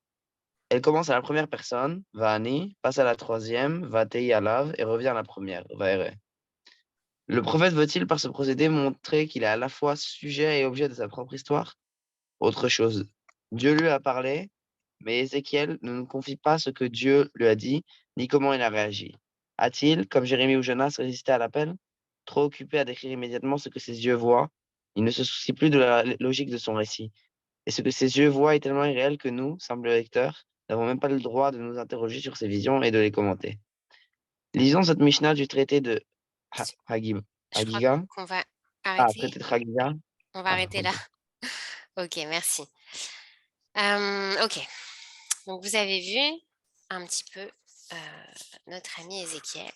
Elle commence à la première personne, Vaani, passe à la troisième, Vatei alav, et revient à la première, Vaere. Le prophète veut-il par ce procédé montrer qu'il est à la fois sujet et objet de sa propre histoire? Autre chose. Dieu lui a parlé, mais Ézéchiel ne nous confie pas ce que Dieu lui a dit, ni comment il a réagi. A-t-il, comme Jérémie ou Jonas, résisté à l'appel? Trop occupé à décrire immédiatement ce que ses yeux voient, il ne se soucie plus de la logique de son récit. Et ce que ses yeux voient est tellement irréel que nous, simple lecteur, n'avons même pas le droit de nous interroger sur ses visions et de les commenter. Lisons cette Mishnah du traité de Je crois Hagiga. qu'on va Ah, arrêter. traité de Hagiga. On va Ah, arrêter là. ok. Ok, merci. Ok, donc vous avez vu un petit peu notre ami Ézéchiel.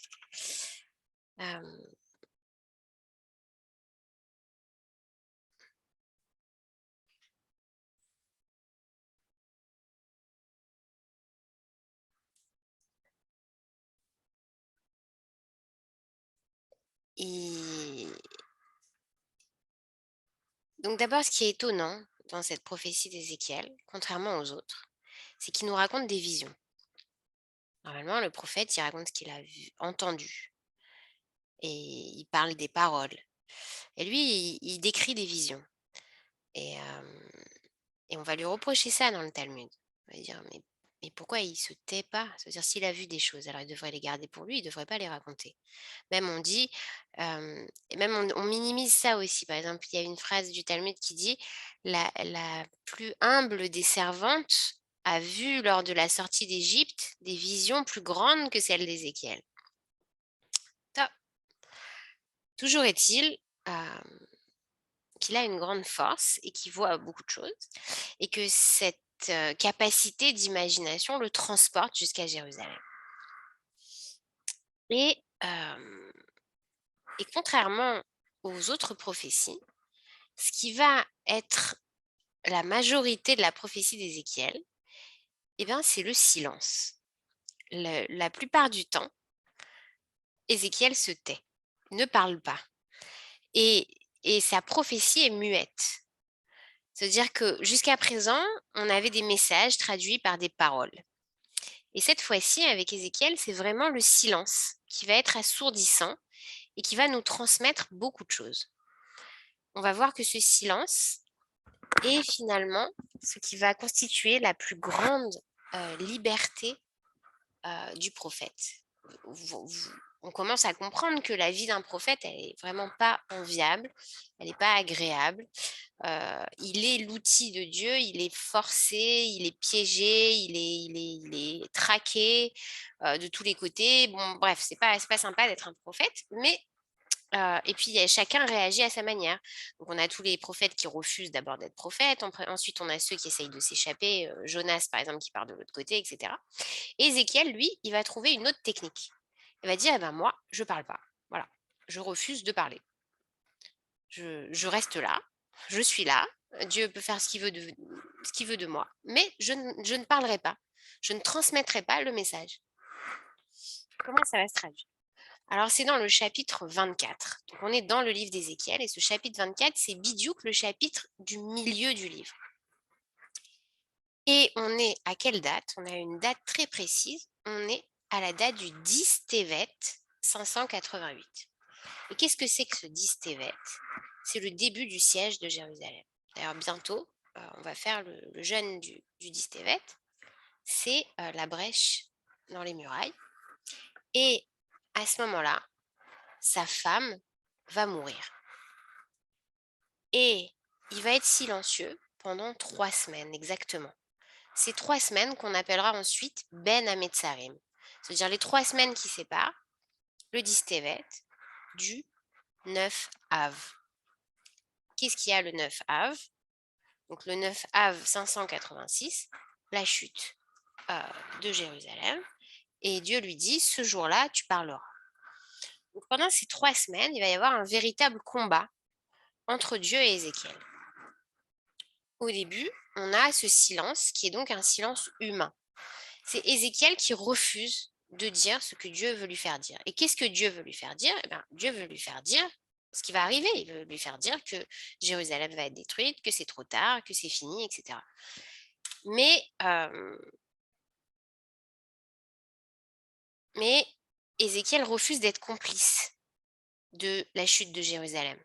Donc d'abord, ce qui est étonnant dans cette prophétie d'Ézéchiel, contrairement aux autres, c'est qu'il nous raconte des visions. Normalement, le prophète, il raconte ce qu'il a vu, entendu, et il parle des paroles. Et lui, il décrit des visions. Et on va lui reprocher ça dans le Talmud. On va dire, mais pourquoi il se tait pas? C'est-à-dire, s'il a vu des choses, alors il devrait les garder pour lui, il ne devrait pas les raconter. Même on dit, et même on minimise ça aussi. Par exemple, il y a une phrase du Talmud qui dit, la plus humble des servantes a vu lors de la sortie d'Égypte des visions plus grandes que celles d'Ézéchiel. Top. Toujours est-il qu'il a une grande force et qu'il voit beaucoup de choses et que cette capacité d'imagination le transporte jusqu'à Jérusalem. Et contrairement aux autres prophéties, ce qui va être la majorité de la prophétie d'Ézéchiel, eh bien, c'est le silence. La plupart du temps, Ézéchiel se tait, ne parle pas. Et sa prophétie est muette. C'est-à-dire que jusqu'à présent, on avait des messages traduits par des paroles. Et cette fois-ci, avec Ézéchiel, c'est vraiment le silence qui va être assourdissant et qui va nous transmettre beaucoup de choses. On va voir que ce silence est finalement ce qui va constituer la plus grande liberté du prophète. On commence à comprendre que la vie d'un prophète, elle n'est vraiment pas enviable, elle n'est pas agréable. Il est l'outil de Dieu, il est forcé, il est piégé, il est traqué de tous les côtés. Bon, bref, c'est pas sympa d'être un prophète, mais et puis chacun réagit à sa manière. Donc on a tous les prophètes qui refusent d'abord d'être prophètes, ensuite on a ceux qui essayent de s'échapper, Jonas par exemple qui part de l'autre côté, etc. Et Ézéchiel, lui, il va trouver une autre technique. Il va dire, eh ben moi, je parle pas. Voilà, je refuse de parler. Je reste là, je suis là. Dieu peut faire ce qu'il veut de moi, mais je ne parlerai pas. Je ne transmettrai pas le message. Comment ça va se traduire? Alors, c'est dans le chapitre 24. Donc, on est dans le livre d'Ézéchiel, et ce chapitre 24, c'est bidiouk le chapitre du milieu du livre. Et on est à quelle date? On a une date très précise. On est à la date du 10 Tevet 588. Et qu'est-ce que c'est que ce 10 Tevet? C'est le début du siège de Jérusalem. D'ailleurs, bientôt, on va faire le jeûne du 10 Tevet. C'est la brèche dans les murailles. Et à ce moment-là, sa femme va mourir. Et il va être silencieux pendant 3 semaines exactement. Ces 3 semaines qu'on appellera ensuite Ben Hametzarim. C'est-à-dire les 3 semaines qui séparent le 10 Tevet du 9 Av. Qu'est-ce qu'il y a le 9 Av? Donc le 9 Av 586, la chute de Jérusalem. Et Dieu lui dit, ce jour-là, tu parleras. Donc pendant ces 3 semaines, il va y avoir un véritable combat entre Dieu et Ézéchiel. Au début, on a ce silence qui est donc un silence humain. C'est Ézéchiel qui refuse de dire ce que Dieu veut lui faire dire. Et qu'est-ce que Dieu veut lui faire dire? Eh bien, Dieu veut lui faire dire ce qui va arriver. Il veut lui faire dire que Jérusalem va être détruite, que c'est trop tard, que c'est fini, etc. Mais Ézéchiel refuse d'être complice de la chute de Jérusalem.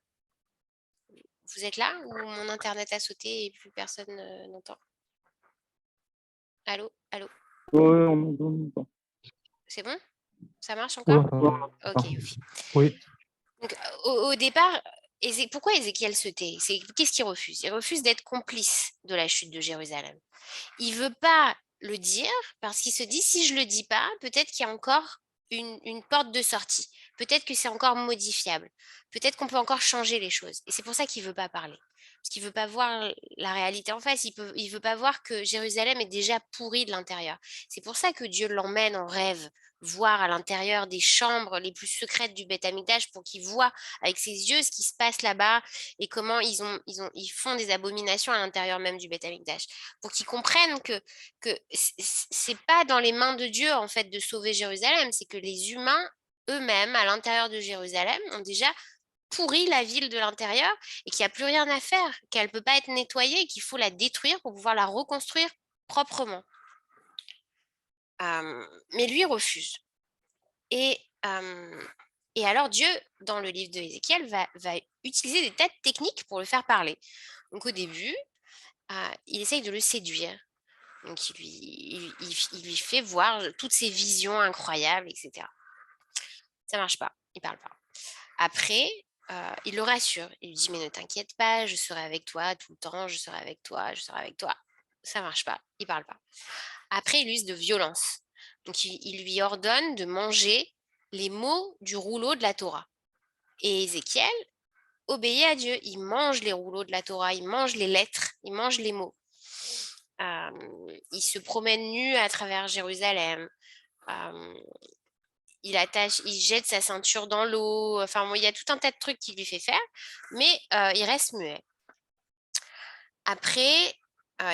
Vous êtes là ou mon internet a sauté et plus personne n'entend? Allô? Allô? Ouais, on entend. C'est bon? Ça marche Oui, encore? enfin, Ok. oui. Donc, au départ, pourquoi Ézéchiel se tait? Qu'est-ce qu'il refuse? Il refuse d'être complice de la chute de Jérusalem. Il ne veut pas le dire parce qu'il se dit, si je ne le dis pas, peut-être qu'il y a encore une porte de sortie. Peut-être que c'est encore modifiable. Peut-être qu'on peut encore changer les choses. Et c'est pour ça qu'il ne veut pas parler. Parce qu'il ne veut pas voir la réalité en face. Il ne veut pas voir que Jérusalem est déjà pourrie de l'intérieur. C'est pour ça que Dieu l'emmène en rêve voir à l'intérieur des chambres les plus secrètes du Beth Amikdash pour qu'il voit avec ses yeux ce qui se passe là-bas et comment ils font des abominations à l'intérieur même du Beth Amikdash. Pour qu'ils comprennent que c'est pas dans les mains de Dieu en fait de sauver Jérusalem, c'est que les humains eux-mêmes à l'intérieur de Jérusalem ont déjà pourri la ville de l'intérieur et qu'il n'y a plus rien à faire, qu'elle ne peut pas être nettoyée et qu'il faut la détruire pour pouvoir la reconstruire proprement. Mais lui refuse. Et alors Dieu, dans le livre de Ézéchiel, va utiliser des tas de techniques pour le faire parler. Donc au début, il essaye de le séduire. Donc il lui fait voir toutes ses visions incroyables, etc. Ça marche pas, il parle pas. Après, il le rassure. Il lui dit, mais ne t'inquiète pas, je serai avec toi tout le temps, je serai avec toi, je serai avec toi. Ça marche pas, il parle pas. Après, il use de violence. Donc il lui ordonne de manger les mots du rouleau de la Torah. Et Ézéchiel obéit à Dieu. Il mange les rouleaux de la Torah, il mange les lettres, il mange les mots. Il se promène nu à travers Jérusalem. Il jette sa ceinture dans l'eau. Enfin, il y a tout un tas de trucs qu'il lui fait faire, mais il reste muet. Après,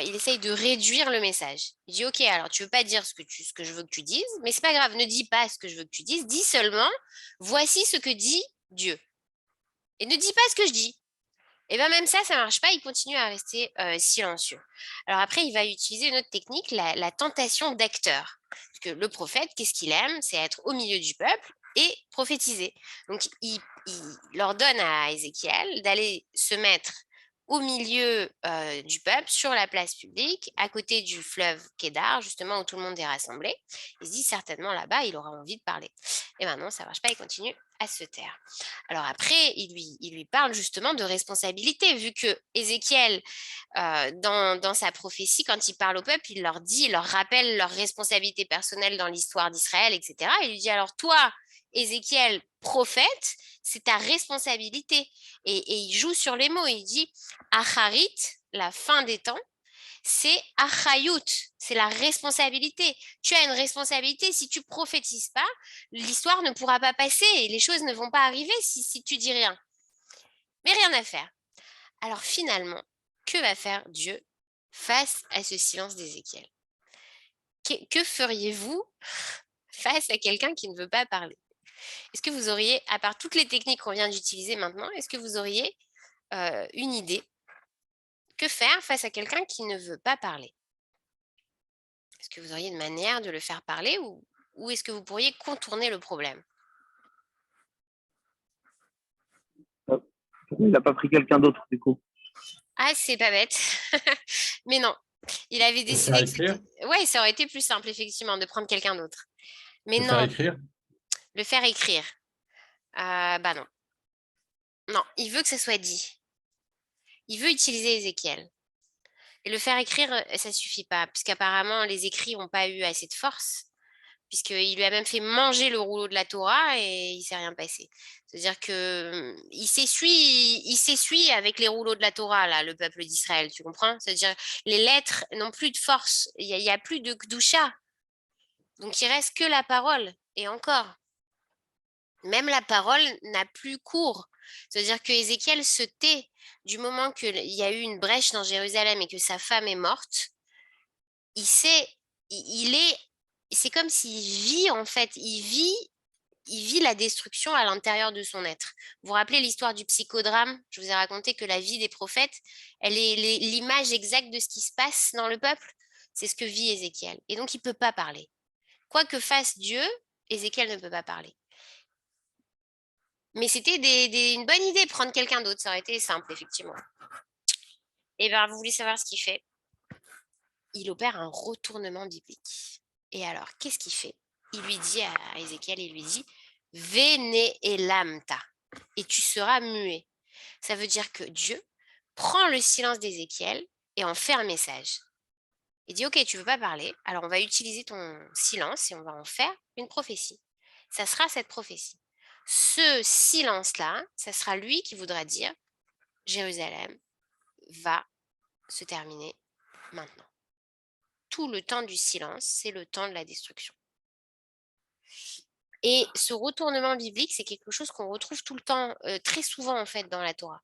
il essaye de réduire le message. Il dit, ok, alors tu veux pas dire ce que je veux que tu dises, mais c'est pas grave, ne dis pas ce que je veux que tu dises, dis seulement, voici ce que dit Dieu. Et ne dis pas ce que je dis. Et bien même ça marche pas, il continue à rester silencieux. Alors après, il va utiliser une autre technique, la tentation d'acteur. Parce que le prophète, qu'est-ce qu'il aime? C'est être au milieu du peuple et prophétiser. Donc il ordonne à Ézéchiel d'aller se mettre au milieu du peuple, sur la place publique, à côté du fleuve Kédar, justement où tout le monde est rassemblé. Il se dit certainement là-bas, il aura envie de parler. Et maintenant, ça ne marche pas, il continue à se taire. Alors après, il lui parle justement de responsabilité, vu que Ézéchiel, dans sa prophétie, quand il parle au peuple, il leur rappelle leur responsabilité personnelle dans l'histoire d'Israël, etc. Il lui dit, alors toi, Ézéchiel, prophète, c'est ta responsabilité. Et il joue sur les mots, il dit, Acharit, la fin des temps, c'est Achayut, c'est la responsabilité. Tu as une responsabilité, si tu prophétises pas, l'histoire ne pourra pas passer et les choses ne vont pas arriver si tu dis rien. Mais rien à faire. Alors finalement, que va faire Dieu face à ce silence d'Ézéchiel? Que feriez-vous face à quelqu'un qui ne veut pas parler? Est-ce que vous auriez, à part toutes les techniques qu'on vient d'utiliser maintenant, est-ce que vous auriez une idée? Que faire face à quelqu'un qui ne veut pas parler? Est-ce que vous auriez une manière de le faire parler ou est-ce que vous pourriez contourner le problème? Pourquoi il n'a pas pris quelqu'un d'autre, du coup? Ah, c'est pas bête. Mais non, il avait Le décidé faire que c'était... écrire? Ouais, ça aurait été plus simple, effectivement, de prendre quelqu'un d'autre. Mais Le faire non, écrire? le faire écrire. Bah non. Non, il veut que ça soit dit. Il veut utiliser Ézéchiel. Et le faire écrire, ça suffit pas, puisqu'apparemment, les écrits n'ont pas eu assez de force, puisqu'il lui a même fait manger le rouleau de la Torah et il ne s'est rien passé. C'est-à-dire que il s'essuie avec les rouleaux de la Torah, là, le peuple d'Israël, tu comprends? C'est-à-dire les lettres n'ont plus de force, il y a plus de Kedusha. Donc il reste que la parole, et encore. Même la parole n'a plus cours. C'est-à-dire que Ézéchiel se tait du moment qu'il y a eu une brèche dans Jérusalem et que sa femme est morte. Il sait, c'est comme s'il vit en fait, il vit la destruction à l'intérieur de son être. Vous vous rappelez l'histoire du psychodrame? Je vous ai raconté que la vie des prophètes, elle est l'image exacte de ce qui se passe dans le peuple. C'est ce que vit Ézéchiel. Et donc, il ne peut pas parler. Quoi que fasse Dieu, Ézéchiel ne peut pas parler. Mais c'était une bonne idée, prendre quelqu'un d'autre. Ça aurait été simple, effectivement. Et bien, vous voulez savoir ce qu'il fait? Il opère un retournement biblique. Et alors, qu'est-ce qu'il fait? Il lui dit à Ézéchiel, il lui dit « Vene elamta » et tu seras muet. Ça veut dire que Dieu prend le silence d'Ézéchiel et en fait un message. Il dit « Ok, tu ne veux pas parler, alors on va utiliser ton silence et on va en faire une prophétie. Ça sera cette prophétie. Ce silence-là, ça sera lui qui voudra dire « Jérusalem va se terminer maintenant. » Tout le temps du silence, c'est le temps de la destruction. Et ce retournement biblique, c'est quelque chose qu'on retrouve tout le temps, très souvent en fait dans la Torah.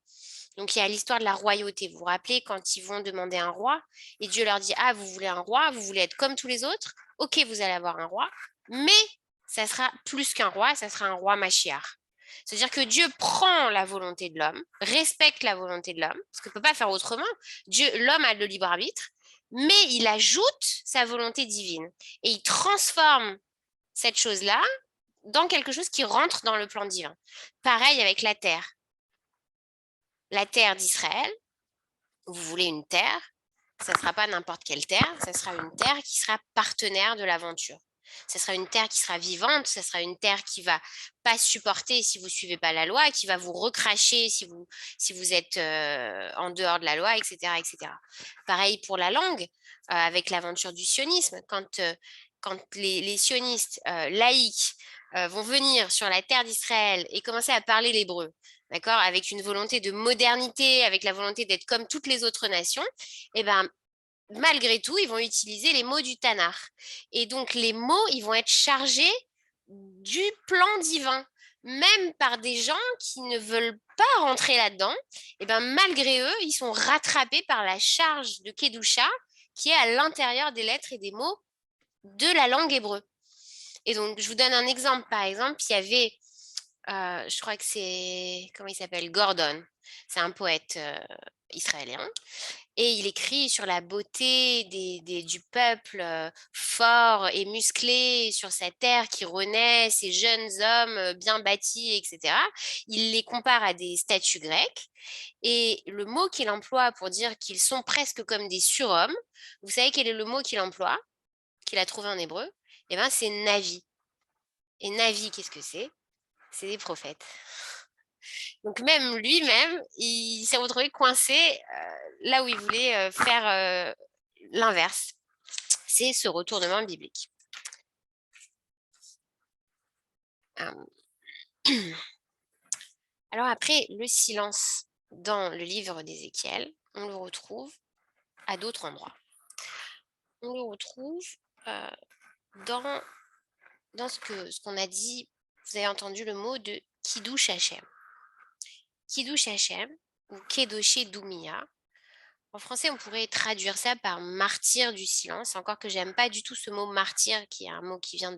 Donc il y a l'histoire de la royauté. Vous vous rappelez quand ils vont demander un roi et Dieu leur dit « Ah, vous voulez un roi, vous voulez être comme tous les autres, ok, vous allez avoir un roi, mais ça sera plus qu'un roi, ça sera un roi Mashiach. » C'est-à-dire que Dieu prend la volonté de l'homme, respecte la volonté de l'homme, parce qu'on ne peut pas faire autrement. L'homme a le libre arbitre, mais il ajoute sa volonté divine et il transforme cette chose-là dans quelque chose qui rentre dans le plan divin. Pareil avec la terre. La terre d'Israël, vous voulez une terre, ça ne sera pas n'importe quelle terre, ça sera une terre qui sera partenaire de l'aventure. Ce sera une terre qui sera vivante, ce sera une terre qui ne va pas supporter si vous ne suivez pas la loi, qui va vous recracher si vous êtes en dehors de la loi, etc. etc. Pareil pour la langue, avec l'aventure du sionisme. Quand les sionistes laïcs vont venir sur la terre d'Israël et commencer à parler l'hébreu, d'accord, avec une volonté de modernité, avec la volonté d'être comme toutes les autres nations, eh ben, malgré tout, ils vont utiliser les mots du Tanakh. Et donc, les mots, ils vont être chargés du plan divin. Même par des gens qui ne veulent pas rentrer là-dedans, et ben, malgré eux, ils sont rattrapés par la charge de Kedusha qui est à l'intérieur des lettres et des mots de la langue hébreu. Et donc, je vous donne un exemple. Par exemple, il y avait, je crois que c'est, comment il s'appelle? Gordon. C'est un poète israélien. Et il écrit sur la beauté du peuple fort et musclé sur sa terre qui renaît, ces jeunes hommes bien bâtis, etc. Il les compare à des statues grecques. Et le mot qu'il emploie pour dire qu'ils sont presque comme des surhommes, vous savez quel est le mot qu'il emploie, qu'il a trouvé en hébreu? Eh bien, c'est Navi. Et Navi, qu'est-ce que c'est? C'est des prophètes. Donc même lui-même, il s'est retrouvé coincé là où il voulait faire l'inverse. C'est ce retournement biblique. Alors après, le silence dans le livre d'Ézéchiel, on le retrouve à d'autres endroits. On le retrouve dans ce qu'on a dit, vous avez entendu le mot de Kiddush Hashem. Kiddush Hashem ou Kedoshé Doumia. En français, on pourrait traduire ça par martyr du silence, encore que j'aime pas du tout ce mot martyr, qui est un mot qui vient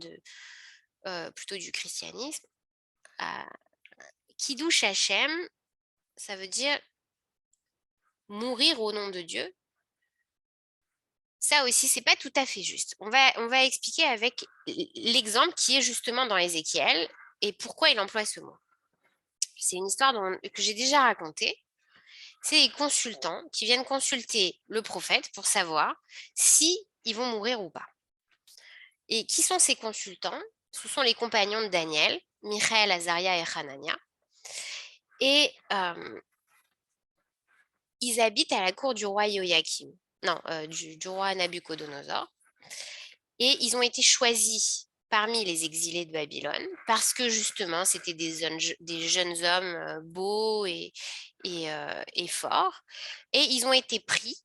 plutôt du christianisme. Kiddush Hashem, ça veut dire mourir au nom de Dieu. Ça aussi, c'est pas tout à fait juste. On va expliquer avec l'exemple qui est justement dans Ézéchiel et pourquoi il emploie ce mot. C'est une histoire que j'ai déjà racontée. C'est les consultants qui viennent consulter le prophète pour savoir si ils vont mourir ou pas. Et qui sont ces consultants? Ce sont les compagnons de Daniel, Michaël, Azaria et Hanania. Et ils habitent à la cour du roi Joachim, non, du roi Nabucodonosor. Et ils ont été choisis parmi les exilés de Babylone parce que justement, c'était des jeunes hommes beaux et forts. Et ils ont été pris,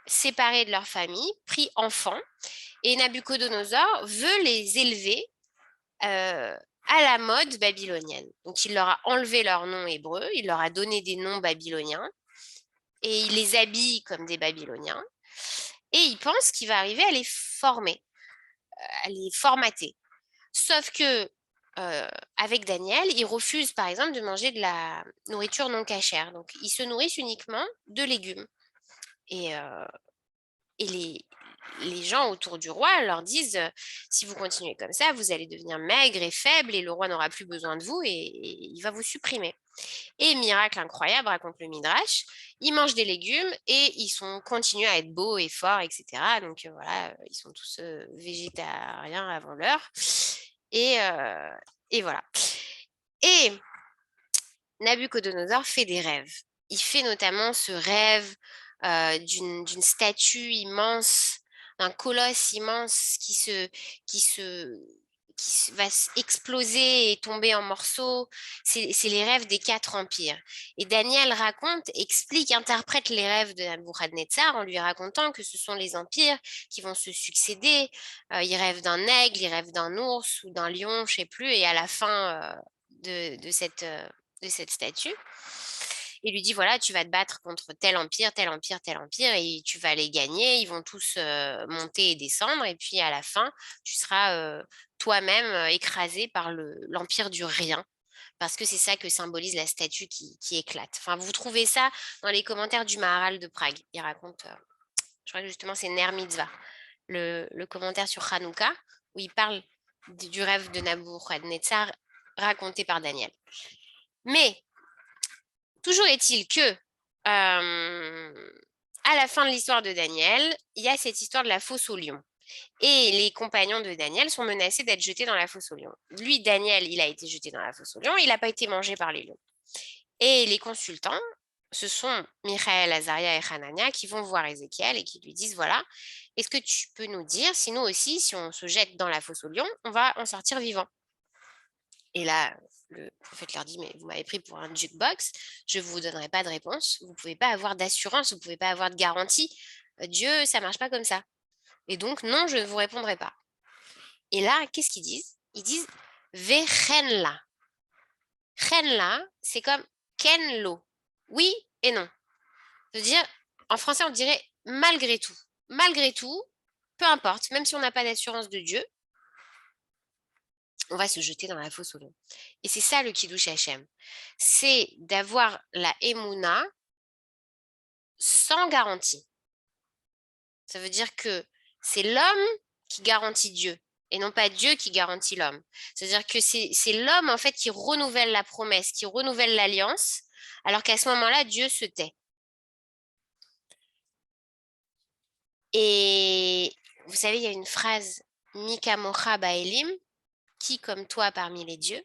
séparés de leur famille, pris enfants. Et Nabucodonosor veut les élever à la mode babylonienne. Donc, il leur a enlevé leur nom hébreu, il leur a donné des noms babyloniens et il les habille comme des Babyloniens. Et il pense qu'il va arriver à les former, à les formater. Sauf que avec Daniel, ils refusent par exemple de manger de la nourriture non cachère. Donc, ils se nourrissent uniquement de légumes. Et les gens autour du roi leur disent si vous continuez comme ça, vous allez devenir maigre et faible et le roi n'aura plus besoin de vous et il va vous supprimer. Et miracle incroyable, raconte le Midrash, ils mangent des légumes et continuent à être beaux et forts, etc. Donc voilà, ils sont tous végétariens avant l'heure. Et voilà. Et Nabucodonosor fait des rêves. Il fait notamment ce rêve d'une statue immense, d'un colosse immense qui va exploser et tomber en morceaux. C'est les rêves des 4 empires. Et Daniel raconte, explique, interprète les rêves de Nabuchodonosor en lui racontant que ce sont les empires qui vont se succéder. Il rêve d'un aigle, il rêve d'un ours ou d'un lion, je ne sais plus, et à la fin de cette statue. Il lui dit, voilà, tu vas te battre contre tel empire, tel empire, tel empire, et tu vas les gagner, ils vont tous monter et descendre, et puis à la fin, tu seras toi-même écrasé par l'empire du rien, parce que c'est ça que symbolise la statue qui éclate. Enfin, vous trouvez ça dans les commentaires du Maharal de Prague. Il raconte, je crois que justement c'est Ner Mitzvah, le commentaire sur Hanouka, où il parle du rêve de Nabuchodonosor raconté par Daniel. Mais toujours est-il que à la fin de l'histoire de Daniel, il y a cette histoire de la fosse au lion. Et les compagnons de Daniel sont menacés d'être jetés dans la fosse au lion. Lui, Daniel, il a été jeté dans la fosse au lion, il n'a pas été mangé par les lions. Et les consultants, ce sont Michaël, Azaria et Hanania qui vont voir Ézéchiel et qui lui disent, voilà, est-ce que tu peux nous dire si nous aussi, si on se jette dans la fosse au lion, on va en sortir vivant? Et là, le prophète leur dit, mais vous m'avez pris pour un jukebox, je ne vous donnerai pas de réponse, vous ne pouvez pas avoir d'assurance, vous ne pouvez pas avoir de garantie. Dieu, ça ne marche pas comme ça. Et donc, non, je ne vous répondrai pas. Et là, qu'est-ce qu'ils disent? Ils disent, Vechenla. Chenla, c'est comme Kenlo. Oui et non. C'est-à-dire, en français, on dirait malgré tout. Malgré tout, peu importe, même si on n'a pas d'assurance de Dieu, on va se jeter dans la fosse au lion. Et c'est ça le Kiddush Hashem. C'est d'avoir la Emouna sans garantie. Ça veut dire que c'est l'homme qui garantit Dieu et non pas Dieu qui garantit l'homme. C'est-à-dire que c'est l'homme en fait qui renouvelle la promesse, qui renouvelle l'alliance, alors qu'à ce moment-là, Dieu se tait. Et vous savez, il y a une phrase Mika Mocha Baelim, qui comme toi parmi les dieux.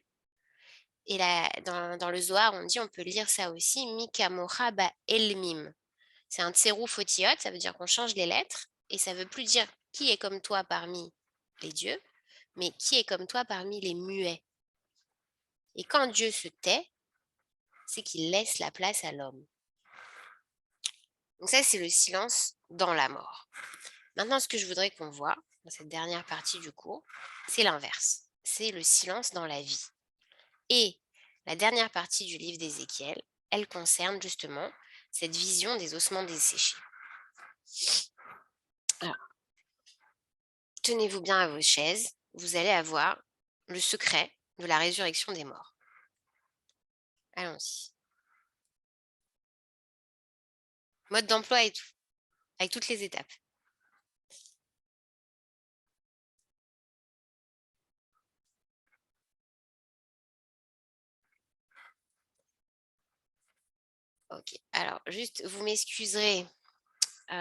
Et là, dans le Zohar, on dit, on peut lire ça aussi, Mika Mocha Baelmim. C'est un tsérouf otiot, ça veut dire qu'on change les lettres, et ça veut plus dire qui est comme toi parmi les dieux, mais qui est comme toi parmi les muets. Et quand Dieu se tait, c'est qu'il laisse la place à l'homme. Donc ça, c'est le silence dans la mort. Maintenant, ce que je voudrais qu'on voit dans cette dernière partie du cours, c'est l'inverse. C'est le silence dans la vie. Et la dernière partie du livre d'Ézéchiel, elle concerne justement cette vision des ossements desséchés. Alors, tenez-vous bien à vos chaises, vous allez avoir le secret de la résurrection des morts. Allons-y. Mode d'emploi et tout, avec toutes les étapes. Ok, alors juste, vous m'excuserez. C'est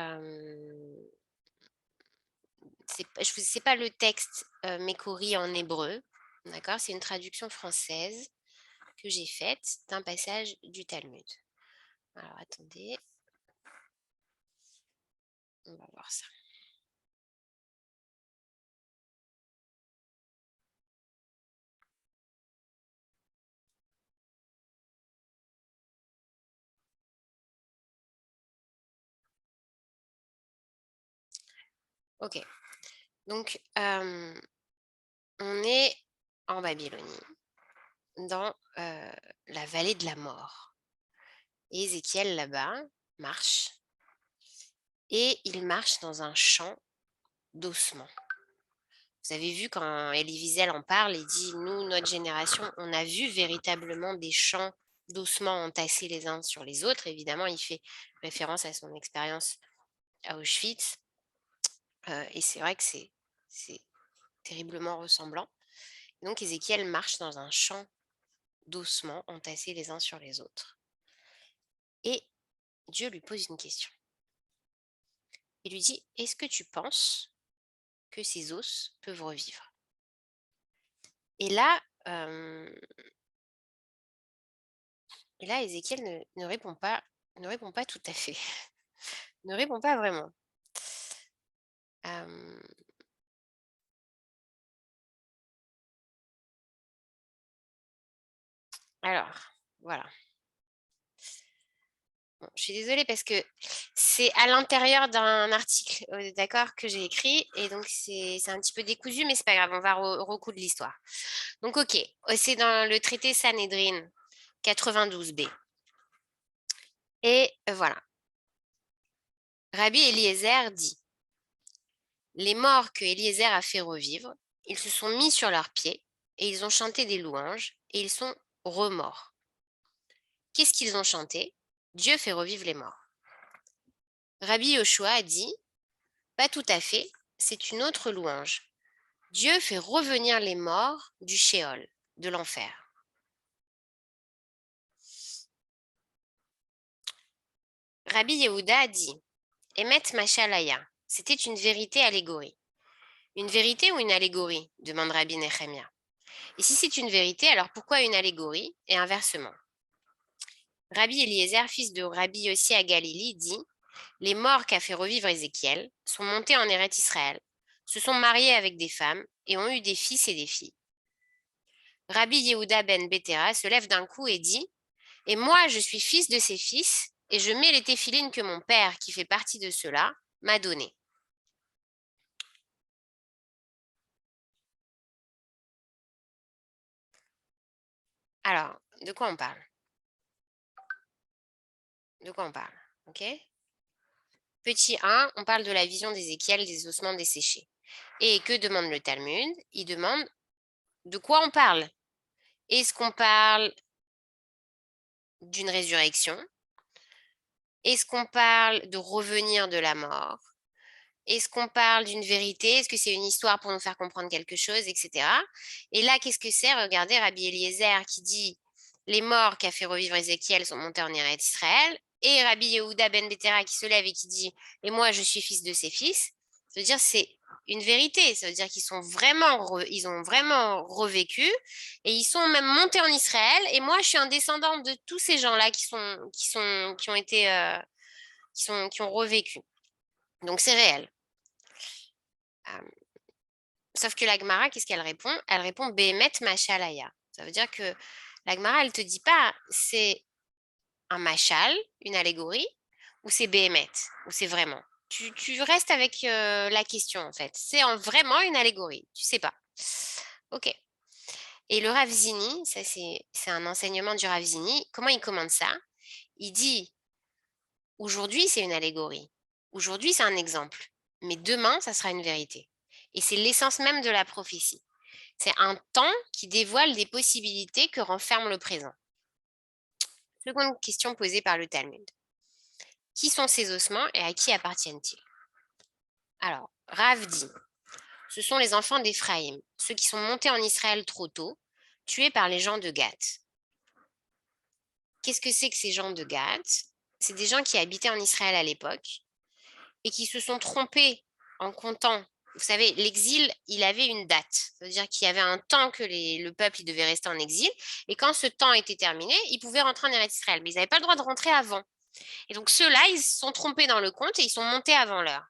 pas le texte Mécori en hébreu, d'accord? C'est une traduction française que j'ai faite d'un passage du Talmud. Alors, attendez. On va voir ça. Ok. Donc, on est en Babylonie, dans la vallée de la mort. Et Ézéchiel, là-bas, marche. Et il marche dans un champ d'ossements. Vous avez vu quand Elie Wiesel en parle, il dit, nous, notre génération, on a vu véritablement des champs d'ossements entassés les uns sur les autres. Évidemment, il fait référence à son expérience à Auschwitz. Et c'est vrai que c'est terriblement ressemblant. Donc, Ézéchiel marche dans un champ d'ossements entassés les uns sur les autres. Et Dieu lui pose une question. Il lui dit, est-ce que tu penses que ces os peuvent revivre? Et là, Ézéchiel ne répond pas tout à fait. Ne répond pas vraiment. Alors, voilà. Bon, je suis désolée parce que c'est à l'intérieur d'un article, d'accord, que j'ai écrit. Et donc, c'est un petit peu décousu, mais c'est pas grave, on va recoudre l'histoire. Donc, ok, c'est dans le traité Sanhédrin 92b. Et voilà. Rabbi Eliezer dit, les morts que Eliezer a fait revivre, ils se sont mis sur leurs pieds et ils ont chanté des louanges et ils sont remords. Qu'est-ce qu'ils ont chanté? Dieu fait revivre les morts. Rabbi Yoshua a dit, pas tout à fait, c'est une autre louange. Dieu fait revenir les morts du Sheol, de l'enfer. Rabbi Yehuda a dit, Emet Mashalaya, c'était une vérité allégorie. Une vérité ou une allégorie? Demande Rabbi Nehemia. Et si c'est une vérité, alors pourquoi une allégorie? Et inversement. Rabbi Eliezer, fils de Rabbi Yossi à Galilée, dit, les morts qu'a fait revivre Ézéchiel sont montés en Eretz Israël, se sont mariés avec des femmes et ont eu des fils et des filles. Rabbi Yehuda ben Betera se lève d'un coup et dit, et moi je suis fils de ces fils, et je mets les téphilines que mon père, qui fait partie de ceux-là, m'a donné. Alors, de quoi on parle? De quoi on parle? Ok. Petit 1, on parle de la vision d'Ézéchiel des ossements desséchés. Et que demande le Talmud? Il demande de quoi on parle. Est-ce qu'on parle d'une résurrection? Est-ce qu'on parle de revenir de la mort? Est-ce qu'on parle d'une vérité? Est-ce que c'est une histoire pour nous faire comprendre quelque chose, etc. Et là, qu'est-ce que c'est? Regardez Rabbi Eliezer qui dit les morts qu'a fait revivre Ézéchiel sont montés en Eretz Israël. Et Rabbi Yehuda ben Betera qui se lève et qui dit et moi je suis fils de ses fils. Ça veut dire c'est une vérité. Ça veut dire qu'ils sont ils ont vraiment revécu et ils sont même montés en Israël. Et moi je suis un descendant de tous ces gens-là qui ont revécu. Donc c'est réel. Sauf que la Gemara, qu'est-ce qu'elle répond? Elle répond Behemet Mashalaya. Ça veut dire que la Gemara, elle ne te dit pas c'est un machal, une allégorie, ou c'est Behemet, ou c'est vraiment. Tu restes avec la question en fait. C'est vraiment une allégorie. Tu sais pas. Ok. Et le Rav Zini, ça c'est un enseignement du Rav Zini. Comment il commande ça? Il dit aujourd'hui c'est une allégorie. Aujourd'hui c'est un exemple. Mais demain ça sera une vérité. Et c'est l'essence même de la prophétie. C'est un temps qui dévoile des possibilités que renferme le présent. Seconde question posée par le Talmud. Qui sont ces ossements et à qui appartiennent-ils? Alors, Rav dit, ce sont les enfants d'Éphraïm, ceux qui sont montés en Israël trop tôt, tués par les gens de Gath. qu'est-ce que c'est que ces gens de Gath? C'est des gens qui habitaient en Israël à l'époque et qui se sont trompés en comptant. Vous savez, l'exil, il avait une date. C'est-à-dire qu'il y avait un temps que le peuple il devait rester en exil. Et quand ce temps était terminé, ils pouvaient rentrer en Eretz Israël. Mais ils n'avaient pas le droit de rentrer avant. Et donc ceux-là, ils se sont trompés dans le compte et ils sont montés avant l'heure.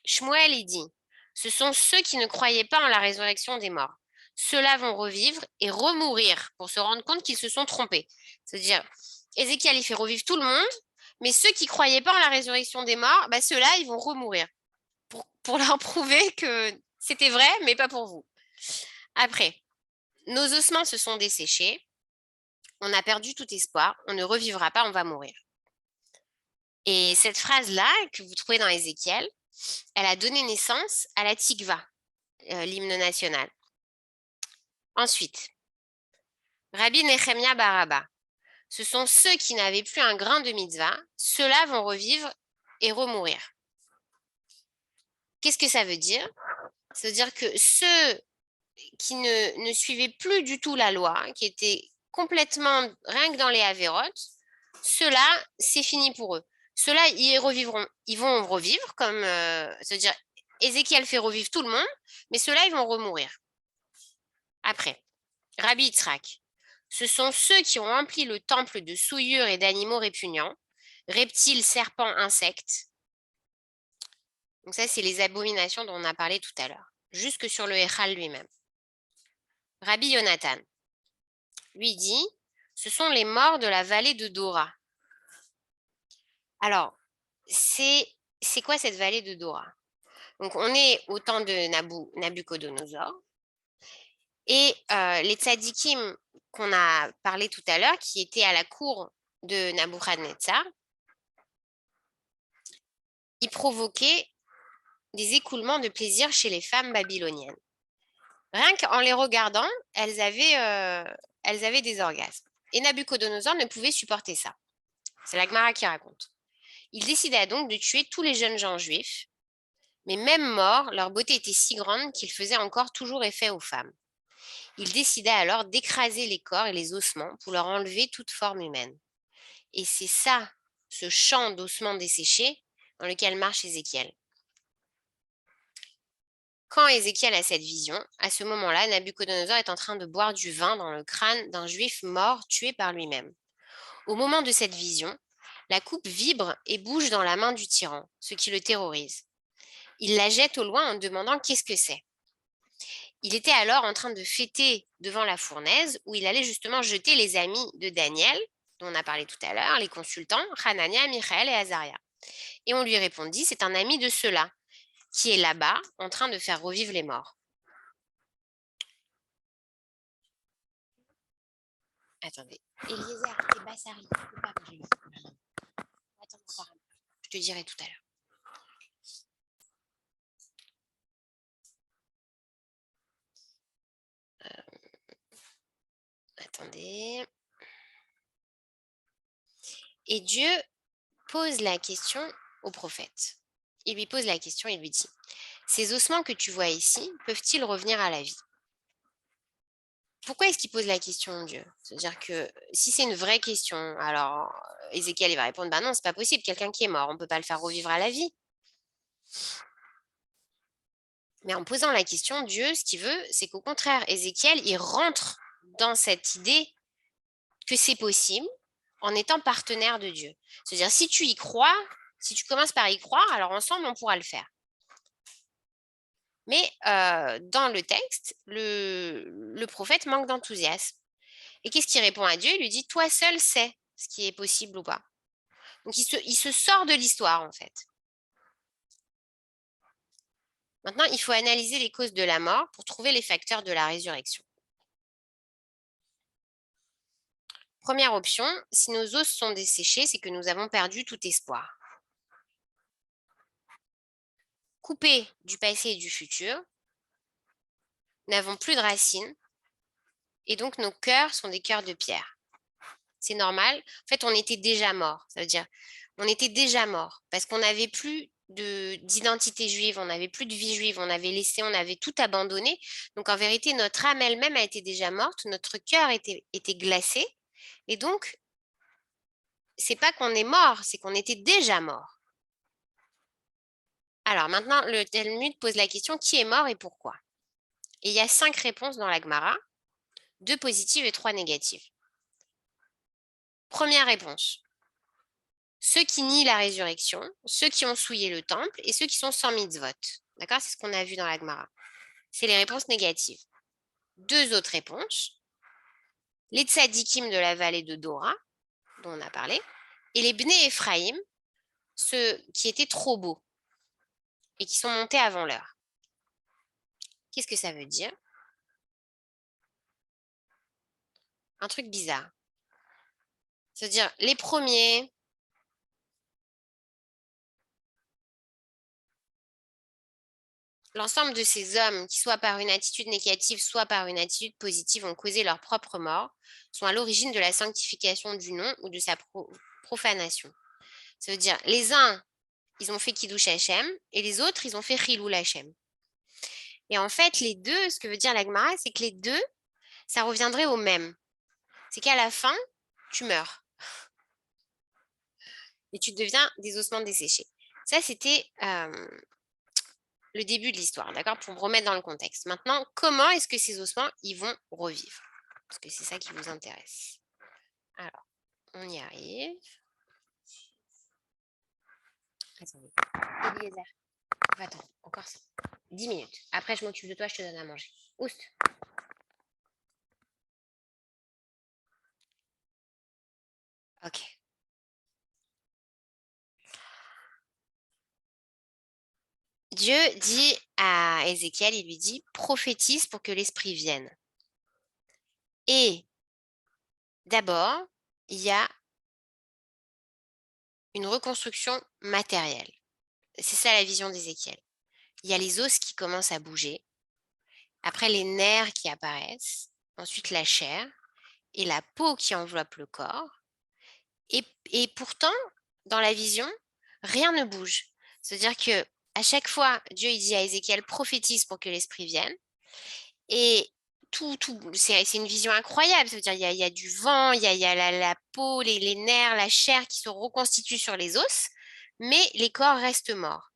Shmuel, il dit, ce sont ceux qui ne croyaient pas en la résurrection des morts. Ceux-là vont revivre et remourir pour se rendre compte qu'ils se sont trompés. C'est-à-dire, Ézéchiel, il fait revivre tout le monde, mais ceux qui ne croyaient pas en la résurrection des morts, bah, ceux-là, ils vont remourir pour leur prouver que c'était vrai, mais pas pour vous. Après, nos ossements se sont desséchés, on a perdu tout espoir, on ne revivra pas, on va mourir. Et cette phrase-là, que vous trouvez dans Ézéchiel, elle a donné naissance à la Tikva, l'hymne national. Ensuite, Rabbi Nechemia Baraba. Ce sont ceux qui n'avaient plus un grain de mitzvah, ceux-là vont revivre et remourir. Qu'est-ce que ça veut dire? Ça veut dire que ceux qui ne suivaient plus du tout la loi, qui étaient complètement rien que dans les avérotes, ceux-là, c'est fini pour eux. Ceux-là, ils revivront, ils vont revivre, comme, c'est-à-dire, Ézéchiel fait revivre tout le monde, mais ceux-là, ils vont remourir. Après, Rabbi Yitzhak, ce sont ceux qui ont empli le temple de souillures et d'animaux répugnants, reptiles, serpents, insectes. Donc ça, c'est les abominations dont on a parlé tout à l'heure, jusque sur le Echal lui-même. Rabbi Yonatan, lui dit, ce sont les morts de la vallée de Dora. Alors, c'est quoi cette vallée de Dora? Donc, on est au temps de Nabucodonosor. Et les tzadikim qu'on a parlé tout à l'heure, qui étaient à la cour de Nabuchodonosor, ils provoquaient des écoulements de plaisir chez les femmes babyloniennes. Rien qu'en les regardant, elles avaient des orgasmes. Et Nabucodonosor ne pouvait supporter ça. C'est la Gemara qui raconte. Il décida donc de tuer tous les jeunes gens juifs, mais même morts, leur beauté était si grande qu'ils faisaient encore toujours effet aux femmes. Il décida alors d'écraser les corps et les ossements pour leur enlever toute forme humaine. Et c'est ça, ce champ d'ossements desséchés, dans lequel marche Ézéchiel. Quand Ézéchiel a cette vision, à ce moment-là, Nabucodonosor est en train de boire du vin dans le crâne d'un juif mort tué par lui-même. Au moment de cette vision, la coupe vibre et bouge dans la main du tyran, ce qui le terrorise. Il la jette au loin en demandant qu'est-ce que c'est. Il était alors en train de fêter devant la fournaise où il allait justement jeter les amis de Daniel, dont on a parlé tout à l'heure, les consultants, Hanania, Michaël et Azaria. Et on lui répondit, c'est un ami de ceux-là, qui est là-bas en train de faire revivre les morts. Attendez, Eliezer, t'es Bassari, tu peux pas bouger. Attends encore un peu, je te dirai tout à l'heure. Attendez. Et Dieu pose la question au prophète. Il lui pose la question, il lui dit, ces ossements que tu vois ici, peuvent-ils revenir à la vie? Pourquoi est-ce qu'il pose la question, Dieu? C'est-à-dire que si c'est une vraie question, alors Ézéchiel il va répondre, bah non, c'est pas possible, quelqu'un qui est mort, on ne peut pas le faire revivre à la vie. Mais en posant la question, Dieu, ce qu'il veut, c'est qu'au contraire, Ézéchiel, il rentre dans cette idée que c'est possible en étant partenaire de Dieu. C'est-à-dire, si tu y crois, si tu commences par y croire, alors ensemble, on pourra le faire. Mais dans le texte, le prophète manque d'enthousiasme. Et qu'est-ce qu'il répond à Dieu? Il lui dit, toi seul sais ce qui est possible ou pas. Donc, il se sort de l'histoire, en fait. Maintenant, il faut analyser les causes de la mort pour trouver les facteurs de la résurrection. Première option, si nos os sont desséchés, c'est que nous avons perdu tout espoir. Coupés du passé et du futur, nous n'avons plus de racines et donc nos cœurs sont des cœurs de pierre. C'est normal. En fait, on était déjà mort. Ça veut dire, on était déjà mort parce qu'on n'avait plus d'identité juive, on n'avait plus de vie juive, on avait tout abandonné. Donc, en vérité, notre âme elle-même a été déjà morte, notre cœur était glacé et donc, c'est pas qu'on est mort, c'est qu'on était déjà mort. Alors maintenant, le Talmud pose la question, qui est mort et pourquoi? Et il y a 5 réponses dans la Gemara, 2 positives et 3 négatives. Première réponse. Ceux qui nient la résurrection, ceux qui ont souillé le temple et ceux qui sont sans mitzvot. D'accord? C'est ce qu'on a vu dans la Gemara. C'est les réponses négatives. 2 autres réponses. Les tzadikim de la vallée de Dora, dont on a parlé, et les Bnei Ephraïm, ceux qui étaient trop beaux et qui sont montés avant l'heure. Qu'est-ce que ça veut dire? Un truc bizarre. C'est-à-dire, les premiers, l'ensemble de ces hommes qui, soit par une attitude négative, soit par une attitude positive, ont causé leur propre mort, sont à l'origine de la sanctification du nom ou de sa profanation. Ça veut dire, les uns, ils ont fait Kiddush Hashem, et les autres, ils ont fait Chilul Hashem. Et en fait, les deux, ce que veut dire la Gemara, c'est que les deux, ça reviendrait au même. C'est qu'à la fin, tu meurs. Et tu deviens des ossements desséchés. Ça, c'était le début de l'histoire, d'accord? Pour me remettre dans le contexte. Maintenant, comment est-ce que ces ossements, ils vont revivre? Parce que c'est ça qui vous intéresse. Alors, on y arrive. Attendez. Eliezer, va-t'en, encore 10 minutes. Après, je m'occupe de toi, je te donne à manger. Oust. Ok. Dieu dit à Ézéchiel, il lui dit, prophétise pour que l'Esprit vienne. Et d'abord, il y a une reconstruction matérielle. C'est ça la vision d'Ézéchiel. Il y a les os qui commencent à bouger, après les nerfs qui apparaissent, ensuite la chair et la peau qui enveloppe le corps. Et pourtant, dans la vision, rien ne bouge. C'est-à-dire que à chaque fois, Dieu il dit à Ézéchiel, prophétise pour que l'Esprit vienne. Et c'est une vision incroyable. Ça veut dire il y a du vent, il y a la peau, les nerfs, la chair qui se reconstituent sur les os, mais les corps restent morts.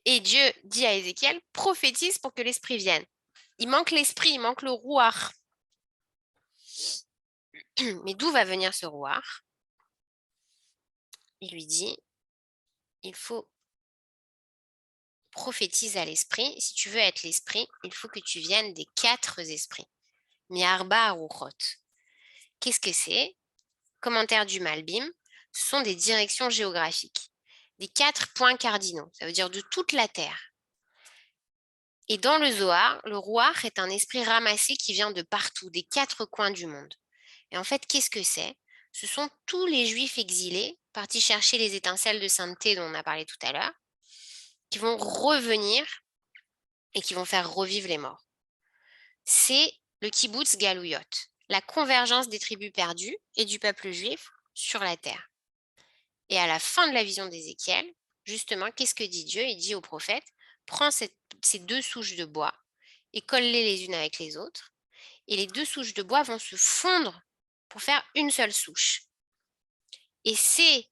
Et Dieu dit à Ézéchiel, prophétise pour que l'Esprit vienne. Il manque l'Esprit, il manque le rouar. Mais d'où va venir ce rouar? Il lui dit, il faut prophétiser à l'Esprit. Si tu veux être l'Esprit, il faut que tu viennes des 4 esprits. Miarba Ruchot. Qu'est-ce que c'est? Commentaire du Malbim, ce sont des directions géographiques. Des 4 points cardinaux, ça veut dire de toute la Terre. Et dans le Zohar, le rouar est un esprit ramassé qui vient de partout, des 4 coins du monde. Et en fait, qu'est-ce que c'est? Ce sont tous les Juifs exilés, partis chercher les étincelles de sainteté dont on a parlé tout à l'heure, qui vont revenir et qui vont faire revivre les morts. C'est le kibbutz Galouyot, la convergence des tribus perdues et du peuple juif sur la terre. Et à la fin de la vision d'Ézéchiel, justement, qu'est-ce que dit Dieu? Il dit au prophète, prends ces 2 souches de bois et colle-les les unes avec les autres. Et les 2 souches de bois vont se fondre pour faire une seule souche. Et c'est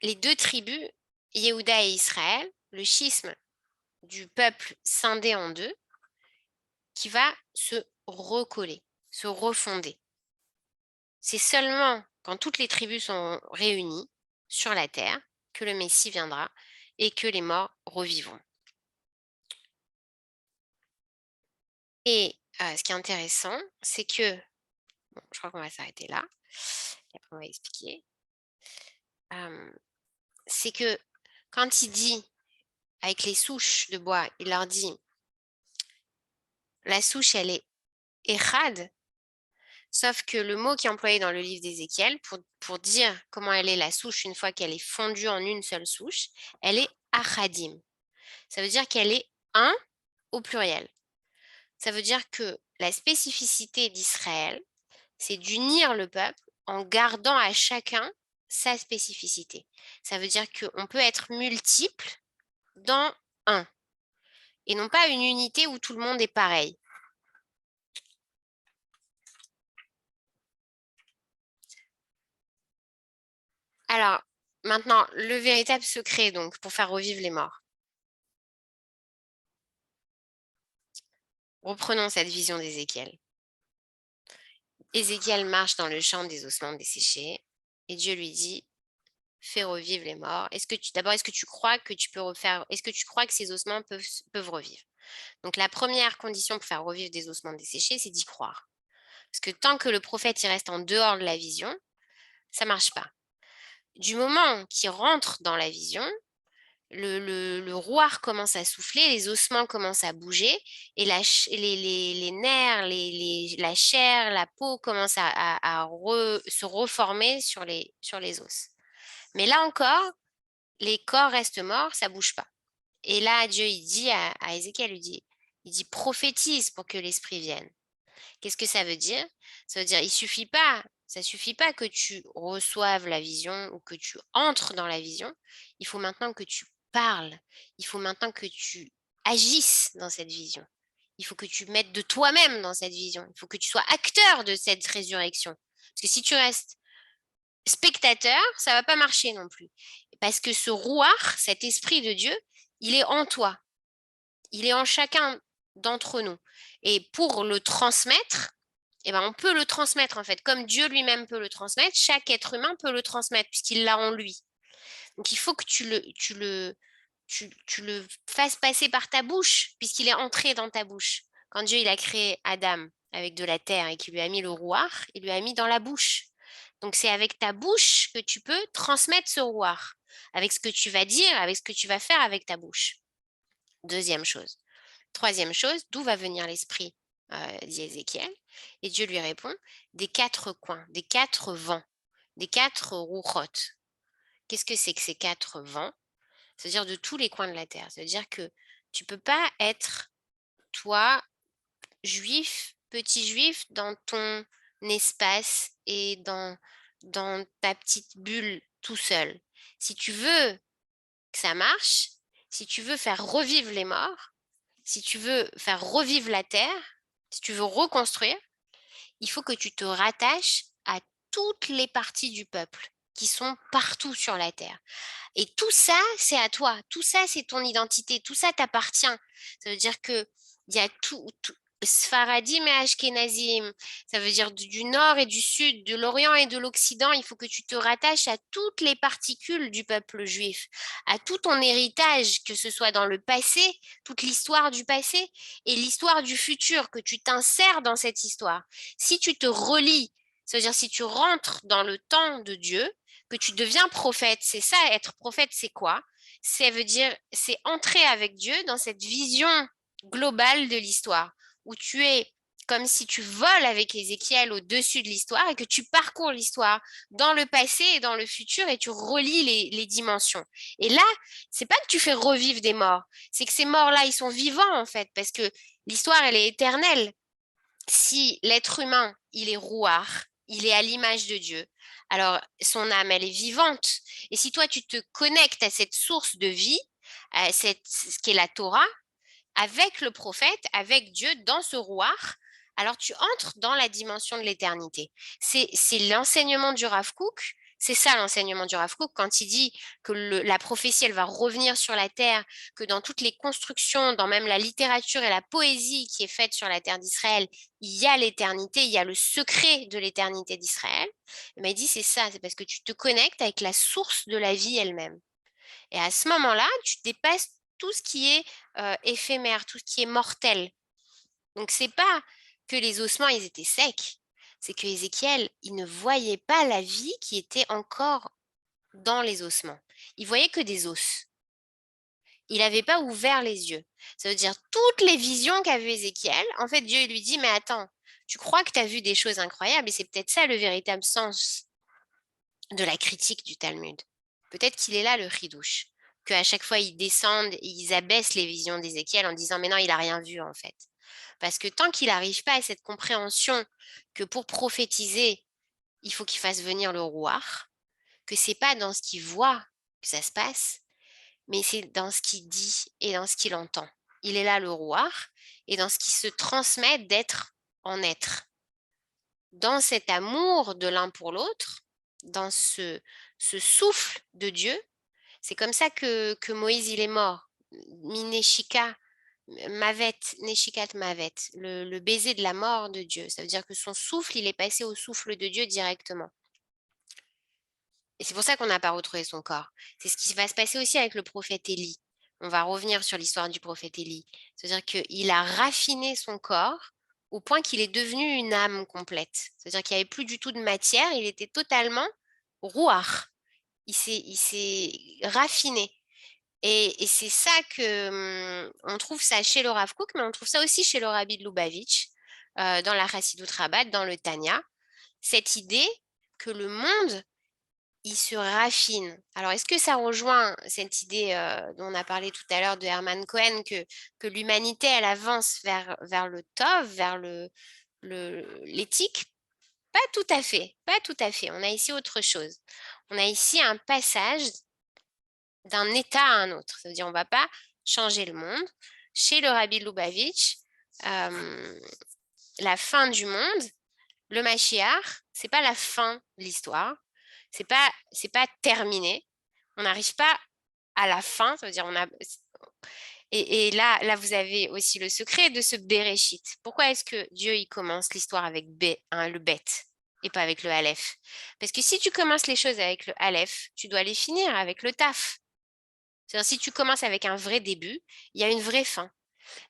les 2 tribus, Yehuda et Israël, le schisme du peuple scindé en 2, qui va se recoller, se refonder. C'est seulement quand toutes les tribus sont réunies sur la terre que le Messie viendra et que les morts revivront. Et ce qui est intéressant, c'est que, bon, je crois qu'on va s'arrêter là, et après on va expliquer, c'est que quand il dit, avec les souches de bois, il leur dit, la souche, elle est Echad, sauf que le mot qui est employé dans le livre d'Ézéchiel, pour dire comment elle est la souche une fois qu'elle est fondue en une seule souche, elle est Achadim. Ça veut dire qu'elle est un au pluriel. Ça veut dire que la spécificité d'Israël, c'est d'unir le peuple en gardant à chacun sa spécificité. Ça veut dire qu'on peut être multiple dans un, et non pas une unité où tout le monde est pareil. Alors, maintenant, le véritable secret, donc, pour faire revivre les morts. Reprenons cette vision d'Ézéchiel. Ézéchiel marche dans le champ des ossements desséchés et Dieu lui dit, fais revivre les morts. D'abord, est-ce que tu crois que tu peux refaire, est-ce que tu crois que ces ossements peuvent revivre? Donc, la première condition pour faire revivre des ossements desséchés, c'est d'y croire. Parce que tant que le prophète il reste en dehors de la vision, ça ne marche pas. Du moment qu'il rentre dans la vision, le rouard commence à souffler, les ossements commencent à bouger et les nerfs, la chair, la peau commence se reformer sur les os. Mais là encore, les corps restent morts, ça ne bouge pas. Et là, Dieu, il dit à Ézéchiel, il dit prophétise pour que l'esprit vienne. Qu'est-ce que ça veut dire? Ça veut dire, ça suffit pas que tu reçoives la vision ou que tu entres dans la vision. Il faut maintenant que tu parles. Il faut maintenant que tu agisses dans cette vision. Il faut que tu mettes de toi-même dans cette vision. Il faut que tu sois acteur de cette résurrection. Parce que si tu restes spectateur, ça va pas marcher non plus. Parce que ce rouard, cet esprit de Dieu, il est en toi. Il est en chacun d'entre nous. Et pour le transmettre, eh ben, on peut le transmettre en fait. Comme Dieu lui-même peut le transmettre, chaque être humain peut le transmettre puisqu'il l'a en lui. Donc il faut que tu le fasses passer par ta bouche puisqu'il est entré dans ta bouche. Quand Dieu il a créé Adam avec de la terre et qu'il lui a mis le rouard, il lui a mis dans la bouche. Donc c'est avec ta bouche que tu peux transmettre ce rouard, avec ce que tu vas dire, avec ce que tu vas faire avec ta bouche. Deuxième chose. Troisième chose, d'où va venir l'esprit, dit Ézéchiel. Et Dieu lui répond, des 4 coins, des 4 vents, des 4 rouchotes. Qu'est-ce que c'est que ces 4 vents? C'est-à-dire de tous les coins de la terre. C'est-à-dire que tu ne peux pas être, toi, juif, petit juif, dans ton espace et dans ta petite bulle tout seul. Si tu veux que ça marche, si tu veux faire revivre les morts, si tu veux faire revivre la terre, si tu veux reconstruire, il faut que tu te rattaches à toutes les parties du peuple qui sont partout sur la terre. Et tout ça, c'est à toi. Tout ça, c'est ton identité. Tout ça t'appartient. Ça veut dire que il y a tout Sfaradim et Ashkenazim. Ça veut dire du nord et du sud, de l'Orient et de l'Occident. Il faut que tu te rattaches à toutes les particules du peuple juif, à tout ton héritage, que ce soit dans le passé, toute l'histoire du passé et l'histoire du futur, que tu t'insères dans cette histoire. Si tu te relis, c'est-à-dire si tu rentres dans le temps de Dieu, que tu deviens prophète, c'est ça, être prophète, c'est quoi? Ça veut dire, c'est entrer avec Dieu dans cette vision globale de l'histoire, où tu es comme si tu voles avec Ézéchiel au-dessus de l'histoire et que tu parcours l'histoire dans le passé et dans le futur et tu relis les dimensions. Et là, c'est pas que tu fais revivre des morts, c'est que ces morts-là, ils sont vivants en fait, parce que l'histoire, elle est éternelle. Si l'être humain, il est rouard, il est à l'image de Dieu, alors son âme, elle est vivante. Et si toi, tu te connectes à cette source de vie, à ce qui est la Torah, avec le prophète, avec Dieu, dans ce rouard, alors tu entres dans la dimension de l'éternité. C'est l'enseignement du Rav Kook. C'est ça l'enseignement du Rav Kook quand il dit que la prophétie, elle va revenir sur la terre, que dans toutes les constructions, dans même la littérature et la poésie qui est faite sur la terre d'Israël, il y a l'éternité, il y a le secret de l'éternité d'Israël. Mais il dit c'est ça, c'est parce que tu te connectes avec la source de la vie elle-même. Et à ce moment-là, tu dépasses tout ce qui est éphémère, tout ce qui est mortel. Donc, c'est pas que les ossements, ils étaient secs. C'est que Ézéchiel, il ne voyait pas la vie qui était encore dans les ossements. Il voyait que des os. Il n'avait pas ouvert les yeux. Ça veut dire toutes les visions qu'a vu Ézéchiel, en fait, Dieu lui dit, mais attends, tu crois que tu as vu des choses incroyables et c'est peut-être ça le véritable sens de la critique du Talmud. Peut-être qu'il est là le chidouche, qu'à chaque fois ils descendent et ils abaissent les visions d'Ézéchiel en disant mais non, il n'a rien vu en fait. Parce que tant qu'il n'arrive pas à cette compréhension que pour prophétiser, il faut qu'il fasse venir le rouard, que c'est pas dans ce qu'il voit que ça se passe, mais c'est dans ce qu'il dit et dans ce qu'il entend. Il est là le rouard et dans ce qui se transmet d'être en être. Dans cet amour de l'un pour l'autre, dans ce souffle de Dieu. C'est comme ça que Moïse, il est mort. Mineshika, Mavet, Neshikat Mavet, le baiser de la mort de Dieu. Ça veut dire que son souffle, il est passé au souffle de Dieu directement. Et c'est pour ça qu'on n'a pas retrouvé son corps. C'est ce qui va se passer aussi avec le prophète Élie. On va revenir sur l'histoire du prophète Élie. C'est-à-dire qu'il a raffiné son corps au point qu'il est devenu une âme complète. C'est-à-dire qu'il n'y avait plus du tout de matière, il était totalement rouar. Il s'est raffiné. Et c'est ça que on trouve ça chez le Rav Kook, mais on trouve ça aussi chez le Rabbi de Lubavitch, dans la Chassidut Rabat, dans le Tanya. Cette idée que le monde, il se raffine. Alors, est-ce que ça rejoint cette idée dont on a parlé tout à l'heure de Hermann Cohen, que l'humanité, elle avance vers le tov, vers l'éthique? Pas tout à fait, pas tout à fait. On a ici autre chose. On a ici un passage d'un état à un autre. Ça veut dire on ne va pas changer le monde. Chez le Rabbi Lubavitch, la fin du monde, le Mashiach, c'est pas la fin de l'histoire. C'est pas terminé. On n'arrive pas à la fin. Ça veut dire on a et là vous avez aussi le secret de ce Bereshit. Pourquoi est-ce que Dieu il commence l'histoire avec le Bet et pas avec le Aleph? Parce que si tu commences les choses avec le Aleph, tu dois les finir avec le Taf. C'est-à-dire, si tu commences avec un vrai début, il y a une vraie fin.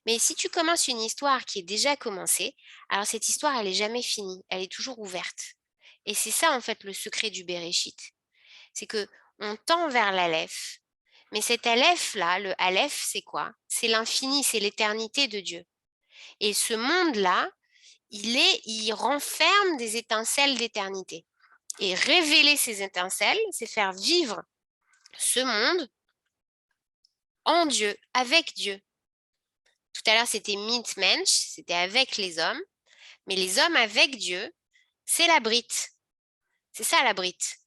Mais si tu commences une histoire qui est déjà commencée, alors cette histoire, elle n'est jamais finie, elle est toujours ouverte. Et c'est ça, en fait, le secret du Bereshit. C'est que on tend vers l'Aleph. Mais cet Aleph-là, le Aleph, c'est quoi? C'est l'infini, c'est l'éternité de Dieu. Et ce monde-là, il renferme des étincelles d'éternité. Et révéler ces étincelles, c'est faire vivre ce monde en Dieu, avec Dieu. Tout à l'heure, c'était Mitmensch, c'était avec les hommes. Mais les hommes avec Dieu, c'est la brite. C'est ça la brite.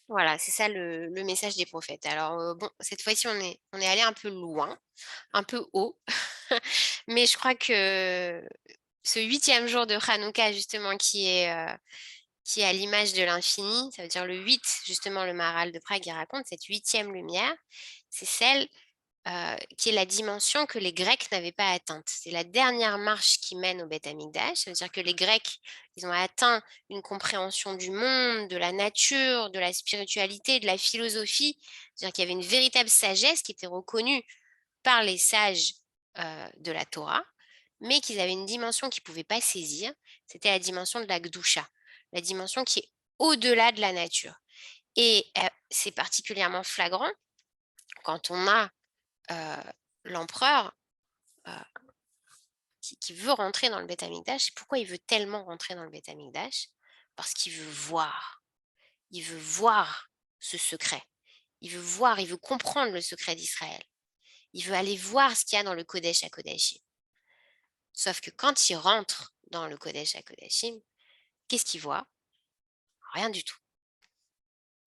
Voilà, c'est ça le message des prophètes. Alors, bon, cette fois-ci, on est allé un peu loin, un peu haut. Mais je crois que ce 8e jour de Hanouka, justement, qui est à l'image de l'infini, ça veut dire le 8, justement, le Maharal de Prague, il raconte cette 8e lumière, c'est celle qui est la dimension que les Grecs n'avaient pas atteinte. C'est la dernière marche qui mène au Beth Amikdash. Ça veut dire que les Grecs, ils ont atteint une compréhension du monde, de la nature, de la spiritualité, de la philosophie. C'est-à-dire qu'il y avait une véritable sagesse qui était reconnue par les sages de la Torah, mais qu'ils avaient une dimension qu'ils ne pouvaient pas saisir. C'était la dimension de la Gdusha, la dimension qui est au-delà de la nature. Et c'est particulièrement flagrant quand on a l'empereur qui veut rentrer dans le Beth Amikdash. Et pourquoi il veut tellement rentrer dans le Beth Amikdash? Parce qu'il veut voir. Il veut voir ce secret. Il veut comprendre le secret d'Israël. Il veut aller voir ce qu'il y a dans le Kodesh HaKodashim. Sauf que quand il rentre dans le Kodesh HaKodashim, qu'est-ce qu'il voit? Rien du tout.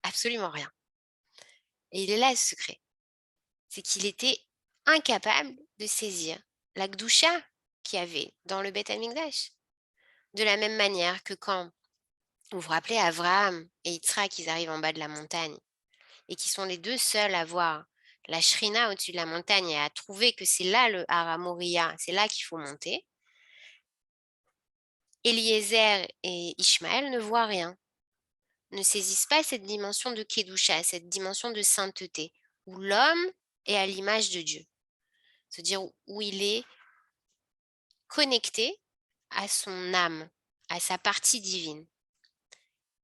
Absolument rien. Et il est là, ce secret. C'est qu'il était incapable de saisir la Gdusha qu'il y avait dans le Beth Amikdash. De la même manière que quand, vous vous rappelez, Avraham et Yitzhak, ils arrivent en bas de la montagne et qui sont les deux seuls à voir la Shrina au-dessus de la montagne et à trouver que c'est là le Har HaMoriah, c'est là qu'il faut monter. Eliezer et Ishmaël ne voient rien, ne saisissent pas cette dimension de Kedusha, cette dimension de sainteté, où l'homme est à l'image de Dieu. C'est-à-dire où il est connecté à son âme, à sa partie divine.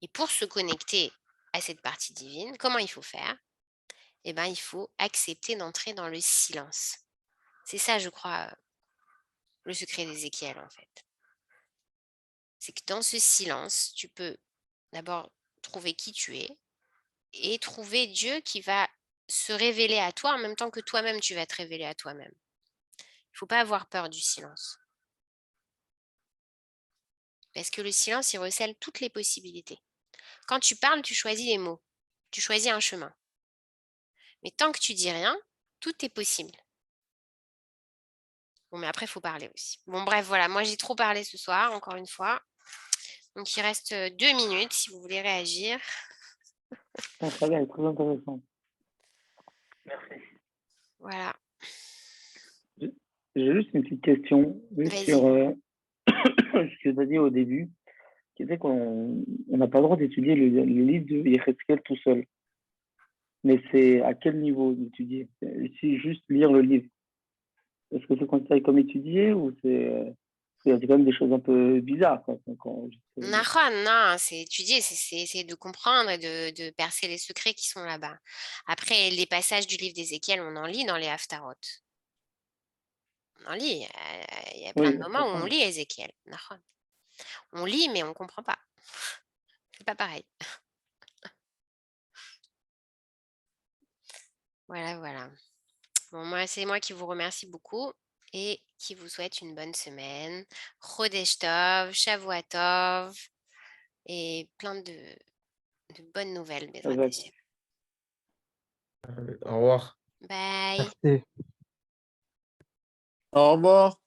Et pour se connecter à cette partie divine, comment il faut faire? Eh bien, il faut accepter d'entrer dans le silence. C'est ça, je crois, le secret d'Ézéchiel, en fait. C'est que dans ce silence, tu peux d'abord trouver qui tu es et trouver Dieu qui va se révéler à toi en même temps que toi-même, tu vas te révéler à toi-même. Il ne faut pas avoir peur du silence. Parce que le silence, il recèle toutes les possibilités. Quand tu parles, tu choisis les mots. Tu choisis un chemin. Mais tant que tu dis rien, tout est possible. Bon, mais après, il faut parler aussi. Bon, bref, voilà. Moi, j'ai trop parlé ce soir, encore une fois. Donc, il reste 2 minutes si vous voulez réagir. Très bien, très intéressant. Merci. Voilà. J'ai juste une petite question Vas-y. sur ce que tu as dit au début, qui était qu'on n'a pas le droit d'étudier le livre de Yézéchiel tout seul. Mais c'est à quel niveau d'étudier? Si juste lire le livre, est-ce que c'est considéré comme étudier ou c'est il y a quand même des choses un peu bizarres, quoi. Non, c'est étudier, c'est essayer de comprendre et de percer les secrets qui sont là-bas. Après, les passages du livre d'Ézéchiel, on en lit dans les Haftarot. On en lit. Il y a plein de Oui, moments où on lit Ézéchiel. Nahon. On lit, mais on ne comprend pas. C'est pas pareil. Voilà, voilà. Bon, c'est moi qui vous remercie beaucoup et qui vous souhaite une bonne semaine. Chodesh Tov, Shavua Tov et plein de bonnes nouvelles, Bezrat exact. Hashem. Au revoir. Bye. Merci. Au revoir.